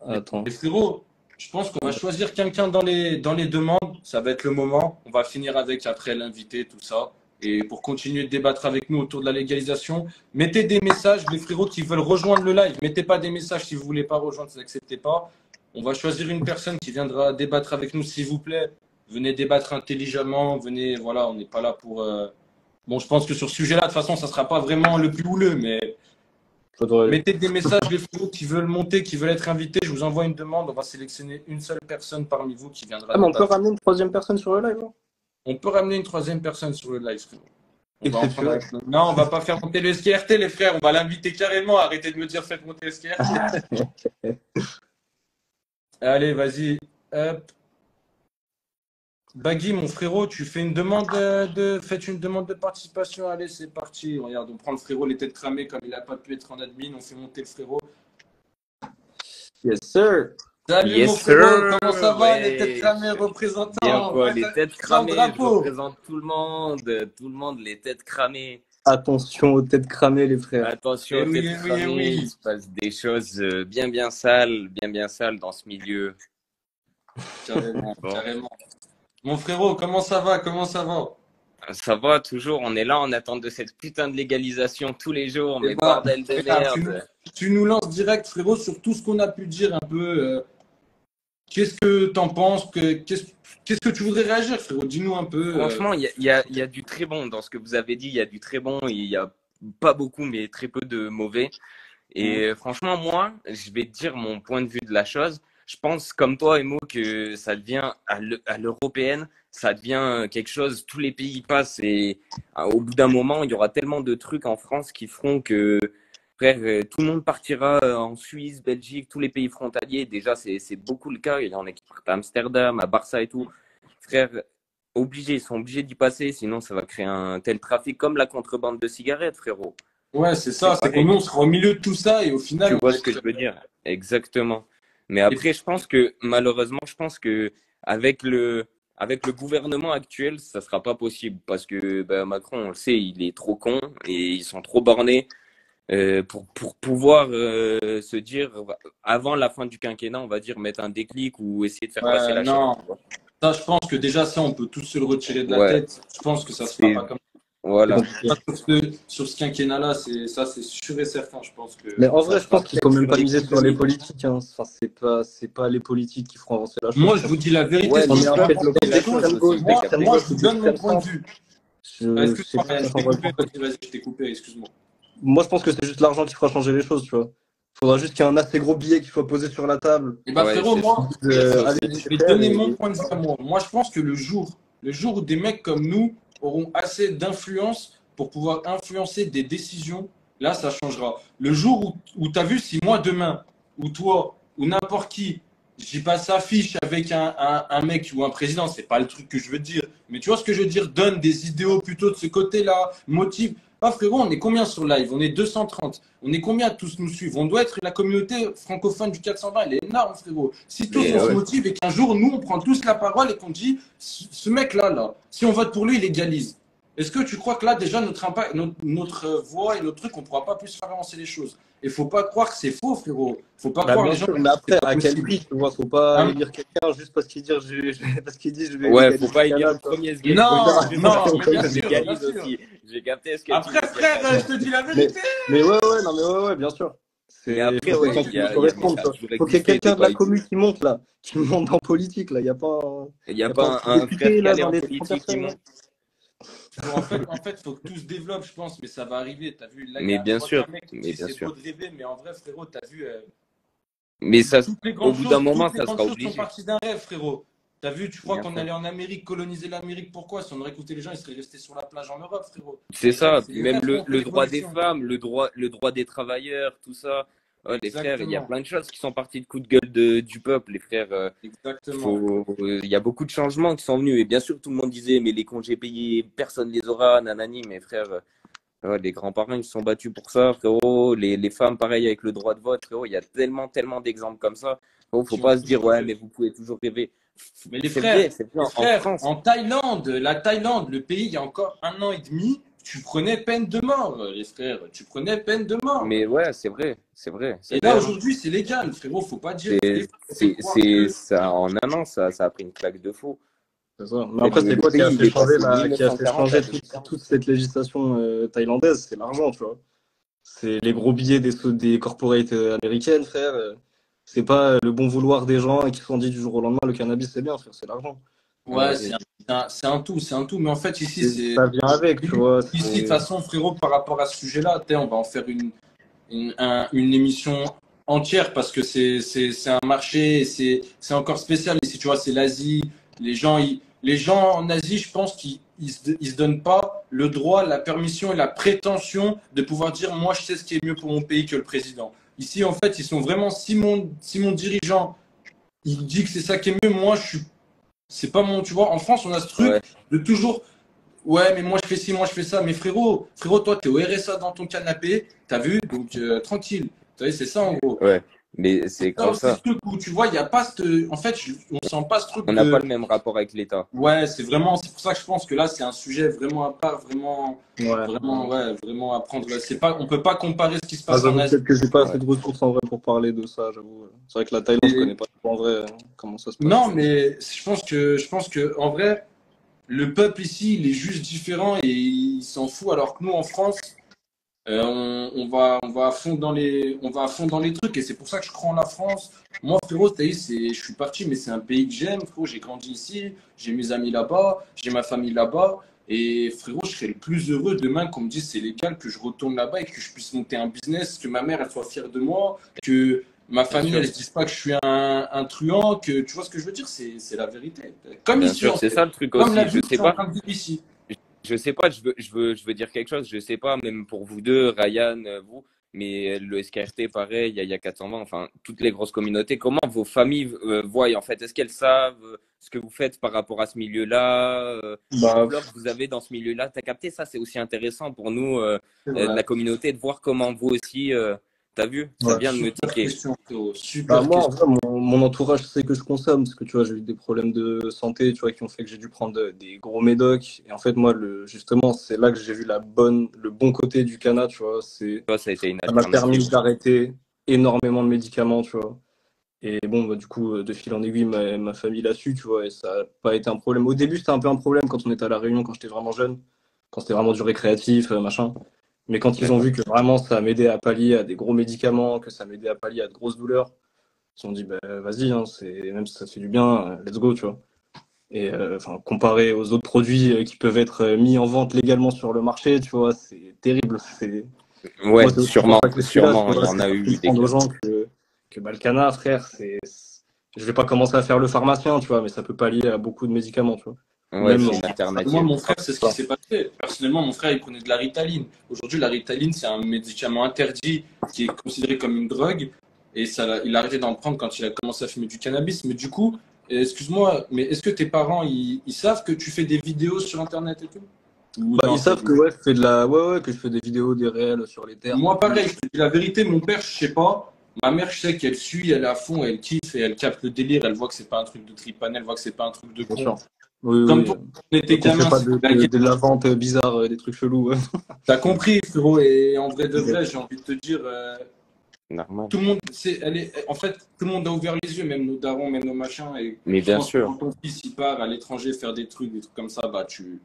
Attends. Et frérot, je pense qu'on va choisir quelqu'un dans les demandes. Ça va être le moment. On va finir avec après l'invité, tout ça. Et pour continuer de débattre avec nous autour de la légalisation, mettez des messages, les frérots qui veulent rejoindre le live. Mettez pas des messages si vous voulez pas rejoindre, si vous n'acceptez pas. On va choisir une personne qui viendra débattre avec nous, s'il vous plaît. Venez débattre intelligemment. Venez, voilà, on n'est pas là pour. Bon, je pense que sur ce sujet-là, de toute façon, ça sera pas vraiment le plus houleux, mais Ça devrait aller. mettez des messages, les frérots qui veulent monter, qui veulent être invités. Je vous envoie une demande. On va sélectionner une seule personne parmi vous qui viendra Ah, mais on peut débattre. ramener une troisième personne sur le live, hein. On peut ramener une troisième personne sur le live, frérot. On va en prendre Exceptionnel. avec nous. Non, on va pas faire monter le SKRT, les frères. On va l'inviter carrément. Arrêtez de me dire faites monter le SKRT. Allez, vas-y. Hop. Baggy, mon frérot, tu fais une demande faites une demande de participation. Allez, c'est parti. Regarde, on prend le frérot les têtes cramées comme il n'a pas pu être en admin. On fait monter le frérot. Yes, sir. Salut, mon Yes, frérot. sir. Comment ça va, les têtes Ouais. cramées Bien représentant? quoi, les têtes Prends le cramées, je drapeau. représente tout le monde, les têtes cramées. Attention aux têtes cramées, les frères. Attention Eh aux oui, têtes eh oui, eh cramées, il oui. se passe des choses bien sales dans ce milieu. Carrément, Bon, carrément. Mon frérot, comment ça va? Comment ça va? ça va toujours, on est là en attente de cette putain de légalisation tous les jours, Eh mais bah, bordel de regarde, merde. tu nous lances direct, frérot, sur tout ce qu'on a pu dire un peu. Qu'est-ce que t'en penses? Qu'est-ce que tu voudrais réagir, frérot? Dis-nous un peu. Franchement, il y a du très bon dans ce que vous avez dit, il y a du très bon, et il y a pas beaucoup, mais très peu de mauvais. Et franchement, moi, je vais te dire mon point de vue de la chose. Je pense, comme toi, Emo, que ça devient à l'européenne, ça devient quelque chose, tous les pays y passent et au bout d'un moment, il y aura tellement de trucs en France qui feront que, frère, tout le monde partira en Suisse, Belgique, tous les pays frontaliers. Déjà, c'est beaucoup le cas. Il y en a qui partent à Amsterdam, à Barça et tout. Frère, ils sont obligés d'y passer, sinon ça va créer un tel trafic comme la contrebande de cigarettes, frérot. Ouais, c'est C'est ça. C'est qu'on pareil. on sera au milieu de tout ça et au final, Tu on vois va ce que être. je veux dire? Exactement. Mais Et après, je pense que malheureusement, je pense que avec le gouvernement actuel, ça sera pas possible parce que ben, Macron, on le sait, il est trop con et ils sont trop bornés pour pouvoir se dire avant la fin du quinquennat, on va dire mettre un déclic ou essayer de faire passer la chose. non, ça, je pense que déjà, ça, on peut tous se le retirer de la Ouais, tête. Je pense que ça se fera c'est pas comme ça. C'est Voilà. compliqué. Sur ce quinquennat-là, c'est sûr et certain. Je pense que Mais en ça vrai, je sera pense qu'il faut Peut-être même sur pas les miser coups sur de les mou. politiques, hein. Enfin, c'est pas les politiques qui feront avancer la chose. Moi, Je je pense vous dis la vérité, Ouais, ce non, mais qui mais il en faut va fait, ajuster la chose l'extrême gauche, aussi, t'as l'extrême capté? moi, gauche je et vous donne mon l'extrême point de centre, vue. je sais Excuse-moi, pas Ryan, si je ça t'ai va coupé, être fait. vas-y, je t'ai coupé, excuse-moi. Moi, je pense que c'est juste l'argent qui fera changer les choses, tu vois. Il faudra juste qu'il y ait un assez gros billet qui soit posé sur la table. Et bah Ouais, frérot, c'est ça. moi, C'est ça Allez, aussi. je les vais te frères, donner mon point de vue à moi. Moi, je pense que le jour où des mecs comme nous auront assez d'influence pour pouvoir influencer des décisions, là, ça changera. Le jour où tu as vu, si moi, demain, ou toi, ou n'importe qui, j'y passe affiche avec un mec ou un président, c'est pas le truc que je veux dire, mais tu vois ce que je veux dire, donne des idéaux plutôt de ce côté-là, motive. Ah frérot, on est combien sur live? On est 230. On est combien à tous nous suivre? On doit être la communauté francophone du 420, elle est énorme, frérot. Si tous Mais on se ouais. motive et qu'un jour, nous, on prend tous la parole et qu'on dit, ce mec-là, là, si on vote pour lui, il égalise. Est-ce que tu crois que là, déjà, notre impact, notre voix et notre truc, on ne pourra pas plus faire avancer les choses? Il ne faut pas croire que c'est faux, frérot. Il ne faut pas bah, croire bien les gens sûr, que mais c'est après, pas à quel possible. prix, tu vois, faut pas Hein? élire quelqu'un juste parce qu'il dit parce qu'il dit je vais Ouais, légaliser faut pas le élire cannabis, le tu vois. premier sgeg. Faut Non, dire que Faut ça, faire non, mais quand bien même. je sûr, bien légalise sûr. aussi. J'ai capté ce que tu Après, veux dire, frère, je Ryan. te dis la Mais, vérité. mais ouais, non, mais ouais, bien sûr. Mais Il après, faut ouais, quelqu'un qui mais corresponde, ça tu a vois. toujours Faut qu'il y ait existé, quelqu'un t'es de la pas. commu qui monte, là, qui monte en politique, là. Il n'y a Y a pas un pas petit un frère député, là, calé dans en les 30 politique qui personnes, là. monte. En fait, faut que tout se développe, je pense, mais ça va arriver. T'as vu, là, Mais bien je vois qu'un sûr, mec qui me mais dit bien c'est beau sûr. de rêver, mais en vrai, frérot, t'as vu, Mais ça, toutes les au grandes bout d'un choses, moment, toutes les ça grandes sera choses sont obligé. parties d'un rêve, frérot. T'as vu, tu crois Bien qu'on sûr. allait en Amérique, coloniser l'Amérique, pourquoi? Si on aurait écouté les gens, ils seraient restés sur la plage en Europe, frérot. C'est ça. C'est Puis les même rêves qui ont fait le droit des l'évolution. femmes, le droit des travailleurs, tout ça. Oh, les frères, il y a Exactement, plein de choses qui sont parties de coups de gueule du peuple. Les frères, exactement. il y a beaucoup de changements qui sont venus. Et bien sûr, tout le monde disait, mais les congés payés, personne les aura, nanani. Mais frère, les grands-parents, ils se sont battus pour ça, frérot. Les femmes, pareil, avec le droit de vote, frérot. Il y a tellement, tellement d'exemples comme ça. Frérot, faut Qui ont pas se tout dire, ouais, changé. mais vous pouvez toujours rêver. Mais C'est vrai, les en frères, France. en Thaïlande, la Thaïlande, le pays, il y a encore 1 an et demi, tu prenais peine de mort, les frères. Tu prenais peine de mort. Mais ouais, c'est vrai, Et c'est là, vrai, hein. aujourd'hui, c'est légal, frérot. Faut pas dire, C'est, faut croire que. ça, en un an, ça a pris une claque de fou. C'est ça. Mais Et après, c'est le quoi qui a pays, il fait est changer passé de qui a fait 1940 changer à 2040. toute cette législation thaïlandaise? C'est l'argent, tu vois. C'est les gros billets des corporates américaines, frère. C'est pas le bon vouloir des gens qui se sont dit du jour au lendemain, le cannabis, c'est bien, frère, c'est l'argent. Ouais, Ouais, c'est un tout, c'est un tout. Mais en fait, ici, Ça vient avec, tu vois. ici, de toute façon, frérot, par rapport à ce sujet-là, on va en faire une émission entière parce que c'est un marché, c'est encore spécial. Ici, tu vois, c'est l'Asie. Les gens en Asie, je pense qu'ils se donnent pas le droit, la permission et la prétention de pouvoir dire, moi, je sais ce qui est mieux pour mon pays que le président. Ici, en fait, ils sont vraiment, si mon dirigeant, il dit que c'est ça qui est mieux, moi, c'est pas mon, tu vois, en France, on a ce truc ouais, de toujours, ouais, mais moi je fais ci, moi je fais ça. Mais frérot, toi, t'es au RSA dans ton canapé, t'as vu, donc tranquille. Tu vois, c'est ça en gros. ouais. Mais C'est c'est ça grave aussi ce ça. truc où tu vois, il n'y a pas ce. En fait, on sent pas ce truc On n'a pas de. le même rapport avec l'État. Ouais, c'est pour ça que je pense que là, c'est un sujet vraiment à part, vraiment, Ouais. vraiment, ouais, vraiment à prendre. On peut pas comparer ce qui se Ah, passe en j'avoue Asie. peut-être que j'ai pas Ouais. assez de ressources en vrai pour parler de ça, j'avoue. C'est vrai que la Thaïlande, je Et- connais pas trop en vrai comment ça se passe, non, tu vois. mais je pense que, en vrai, le peuple ici, il est juste différent et il s'en fout, alors que nous, en France, on va à fond dans les trucs et c'est pour ça que je crois en la France. Moi, frérot, t'as vu, je suis parti, mais c'est un pays que j'aime, frérot. J'ai grandi ici, j'ai mes amis là-bas, j'ai ma famille là-bas. Et frérot, je serais le plus heureux demain qu'on me dise c'est légal, que je retourne là-bas et que je puisse monter un business, que ma mère elle soit fière de moi, que ma Bien famille sûr, elle se dise pas que je suis un truand, que tu vois ce que je veux dire, c'est la vérité. Comme bien ici sûr, en c'est fait, ça le truc comme la aussi. vie que je suis en train de vivre ici. Je sais pas, je veux dire quelque chose, je sais pas, même pour vous deux, Ryan, vous, mais le SKRT, pareil, il y a 420, enfin, toutes les grosses communautés, comment vos familles voient, en fait, est-ce qu'elles savent ce que vous faites par rapport à ce milieu-là, Bah, l'ampleur que vous avez dans ce milieu-là? T'as capté ça, c'est aussi intéressant pour nous, C'est de vrai. la communauté, de voir comment vous aussi, t'as vu? Ça ouais. vient de me Super tiquer. question, frérot. Bah, Super moi, en question. vrai, mon entourage sait que je consomme, parce que tu vois, j'ai eu des problèmes de santé, tu vois, qui ont fait que j'ai dû prendre des gros médocs. Et en fait, moi, justement, c'est là que j'ai vu le bon côté du canna, tu vois. Toi, ça a été une Ça m'a permis alternative. d'arrêter énormément de médicaments, tu vois. Et bon, bah, du coup, de fil en aiguille, ma famille l'a su, tu vois, et ça n'a pas été un problème. Au début, c'était un peu un problème quand on était à La Réunion, quand j'étais vraiment jeune. quand c'était vraiment du récréatif, machin. Mais quand ils ont vu que vraiment ça m'aidait à pallier à des gros médicaments, que ça m'aidait à pallier à de grosses douleurs, ils se sont dit, bah, vas-y, hein, même si ça te fait du bien, let's go, tu vois. Et enfin, comparé aux autres produits qui peuvent être mis en vente légalement sur le marché, tu vois, c'est terrible. Ouais, Moi, c'est aussi sûrement, pour ça que celui-là, sûrement, tu il y vois, en c'est a pour eu des comprendre aux cas. gens que bah, le canard, frère, je vais pas commencer à faire le pharmacien, tu vois, mais ça peut pallier à beaucoup de médicaments, tu vois. Ou Ouais, même, c'est une Moi, alternative. mon frère, c'est ce qui s'est passé. Personnellement, mon frère, il prenait de la Ritaline. Aujourd'hui, la Ritaline, c'est un médicament interdit qui est considéré comme une drogue. Et il a arrêté d'en prendre quand il a commencé à fumer du cannabis. Mais du coup, excuse-moi, mais est-ce que tes parents, ils savent que tu fais des vidéos sur Internet et tout? Ou bah, non, ils savent que ouais, ouais, que je fais des vidéos, des réels sur les terres. Moi, pareil, je te dis la vérité, mon père, je sais pas. Ma mère, je sais qu'elle suit, elle est à fond, elle kiffe et elle capte le délire. Elle voit que c'est pas un truc de tripanel, elle voit que c'est pas un truc de Bien con. sûr. Oui, Comme oui. toi, quand on était Qu'on fait gamin, pas c'était la guerre. de la vente bizarre, des trucs chelous. Ouais. T'as compris, frérot. Et en vrai de vrai, j'ai envie de te dire, Normal. tout le monde, en fait, tout le monde a ouvert les yeux, même nos darons, même nos machins. Et Mais je bien pense que sûr. quand ton fils il part à l'étranger faire des trucs comme ça, bah tu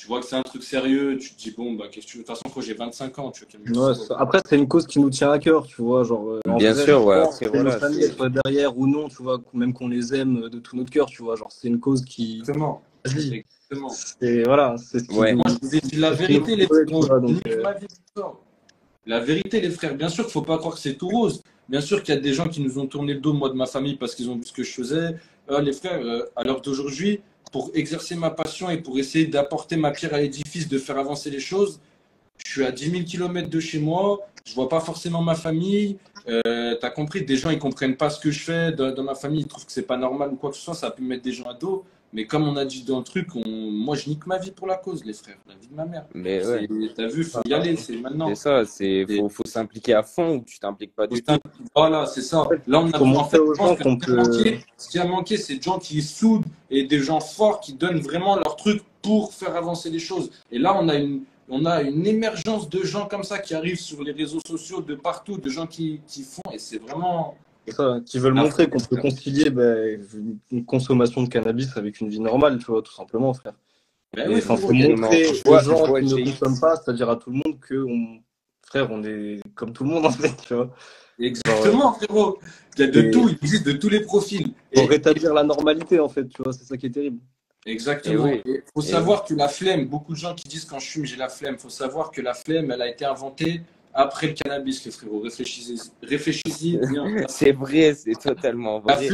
vois que c'est un truc sérieux. Tu te dis, bon, bah qu'est-ce que tu veux. De toute façon, quand j'ai 25 ans, tu vois, quel Ouais, après, c'est une cause qui nous tient à cœur, tu vois. Genre, en Bien vrai, sûr, ouais. franchement, Après, que voilà, nos familles c'est. soient derrière ou non, tu vois, même qu'on les aime de tout notre cœur, tu vois. Genre, c'est une cause qui. Exactement. Vas-y. Exactement. Voilà, c'est ce qui Ouais. nous. Moi, je vous ai dit la c'est ce qui nous vérité, les fait, tu frérots. vois, donc, Nique ma vie, putain. La vérité, les frères. Bien sûr qu'il ne faut pas croire que c'est tout rose. Bien sûr qu'il y a des gens qui nous ont tourné le dos, moi, de ma famille, parce qu'ils ont vu ce que je faisais. Les frères, à l'heure d'aujourd'hui, pour exercer ma passion et pour essayer d'apporter ma pierre à l'édifice, de faire avancer les choses, je suis à 10 000 km de chez moi. Je vois pas forcément ma famille. T'as compris, des gens, ils comprennent pas ce que je fais. Dans ma famille, ils trouvent que c'est pas normal ou quoi que ce soit. Ça peut mettre des gens à dos. Mais comme on a dit dans le truc, moi, je nique ma vie pour la cause, les frères. La vie de ma mère. Mais ouais. T'as vu, faut y aller, c'est maintenant. C'est ça, faut s'impliquer à fond ou tu t'impliques pas du tout. Voilà, c'est ça. Là, on a faut en montrer fait, aux je pense gens que qu'on peut. ce qui a manqué, c'est des gens qui soudent et des gens forts qui donnent vraiment leur truc pour faire avancer les choses. Et là, on a une émergence de gens comme ça qui arrivent sur les réseaux sociaux de partout, de gens qui font, et c'est vraiment. Ça, qui veulent Ah, montrer qu'on peut concilier une consommation de cannabis avec une vie normale, tu vois, tout simplement, frère. Ben Et oui, enfin, frérot, faut il y a- montrer Je aux vois gens qui ne chez consomment pas, c'est-à-dire à tout le monde, que frère, on est comme tout le monde en fait, tu vois. Exactement, frérot. Il y a de Et- tout, il existe de tous les profils. Pour rétablir la normalité, en fait, tu vois, c'est ça qui est terrible. Exactement. Et oui. Il faut savoir que la flemme, beaucoup de gens qui disent quand je fume, j'ai la flemme. Il faut savoir que la flemme, elle a été inventée après le cannabis, les frérots. Réfléchissez bien. C'est vrai, c'est totalement vrai.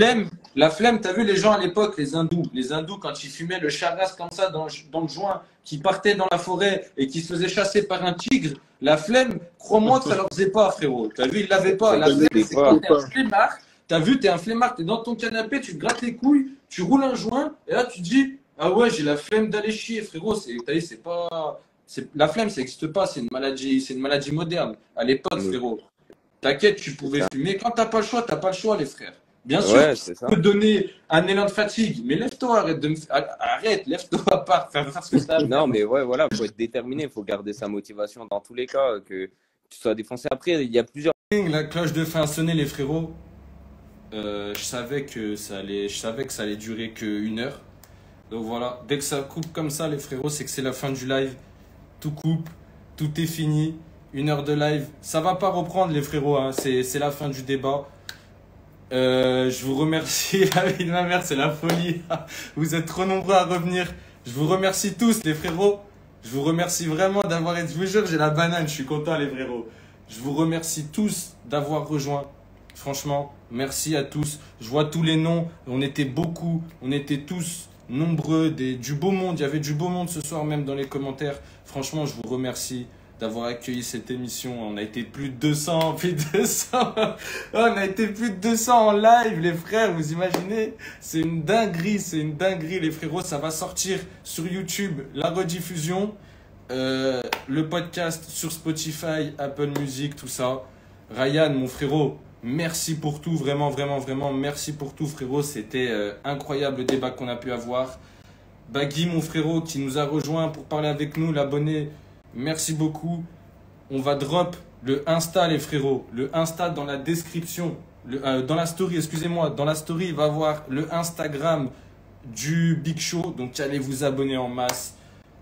La flemme, t'as vu les gens à l'époque, les hindous, quand ils fumaient le charas comme ça dans le joint, qui partaient dans la forêt et qui se faisaient chasser par un tigre, la flemme, crois-moi que ça leur faisait pas, frérot. T'as vu, ils l'avaient pas. La flemme, c'est quand t'es un flemmard, t'es un flemmard, t'es dans ton canapé, tu te grattes les couilles, tu roules un joint, et là tu te dis, ah ouais, j'ai la flemme d'aller chier, frérot. T'as vu, c'est pas. La flemme, ça n'existe pas, c'est une maladie moderne. À l'époque, Oui. frérot. T'inquiète, tu pouvais fumer. Quand t'as pas le choix, t'as pas le choix, les frères. Bien sûr, Ouais, ça c'est ça. peut donner un élan de fatigue, mais lève-toi, arrête, lève-toi à part, faire ce que t'as à faire. Non, mais ouais, voilà, faut être déterminé, faut garder sa motivation dans tous les cas, que tu sois défoncé. Après, il y a plusieurs. La cloche de fin a sonné, les frérots. Je savais que ça allait durer qu'une heure. Donc voilà, dès que ça coupe comme ça, les frérots, c'est que c'est la fin du live. Tout coupe, tout est fini. 1 heure de live. Ça va pas reprendre, les frérots, hein. C'est la fin du débat. Je vous remercie. La vie de ma mère, c'est la folie. Vous êtes trop nombreux à revenir. Je vous remercie tous, les frérots. Je vous remercie vraiment d'avoir été. Je vous jure, j'ai la banane. Je suis content, les frérots. Je vous remercie tous d'avoir rejoint. Franchement, merci à tous. Je vois tous les noms. On était beaucoup. On était tous nombreux. Du beau monde. Il y avait du beau monde ce soir, même dans les commentaires. Franchement, je vous remercie d'avoir accueilli cette émission. On a été plus de 200, On a été plus de 200 en live, les frères, vous imaginez? C'est une dinguerie, les frérots. Ça va sortir sur YouTube, la rediffusion, le podcast sur Spotify, Apple Music, tout ça. Ryan, mon frérot, merci pour tout, vraiment, vraiment, vraiment, merci pour tout, frérot. C'était incroyable le débat qu'on a pu avoir. Baggy, mon frérot, qui nous a rejoint pour parler avec nous, l'abonné. Merci beaucoup. On va drop le Insta, les frérots. Le Insta dans la description. Dans la story, excusez-moi. Dans la story, il va y avoir le Instagram du Big Show. Donc, allez vous abonner en masse.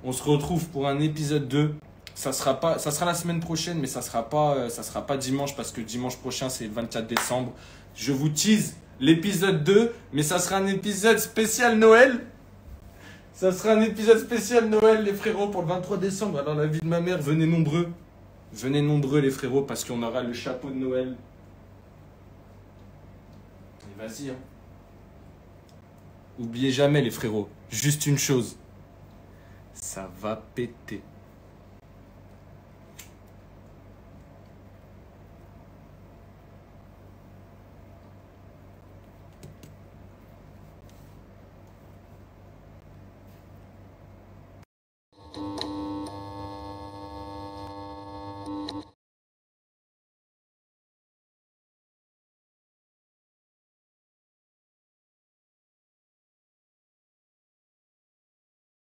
On se retrouve pour un épisode 2. Ça sera la semaine prochaine, mais ça sera pas dimanche parce que dimanche prochain, c'est le 24 décembre. Je vous tease l'épisode 2, mais ça sera un épisode spécial Noël. Ça sera un épisode spécial Noël, les frérots, pour le 23 décembre. Alors, la vie de ma mère, venez nombreux. Venez nombreux, les frérots, parce qu'on aura le chapeau de Noël. Et vas-y, hein. Oubliez jamais, les frérots, juste une chose. Ça va péter.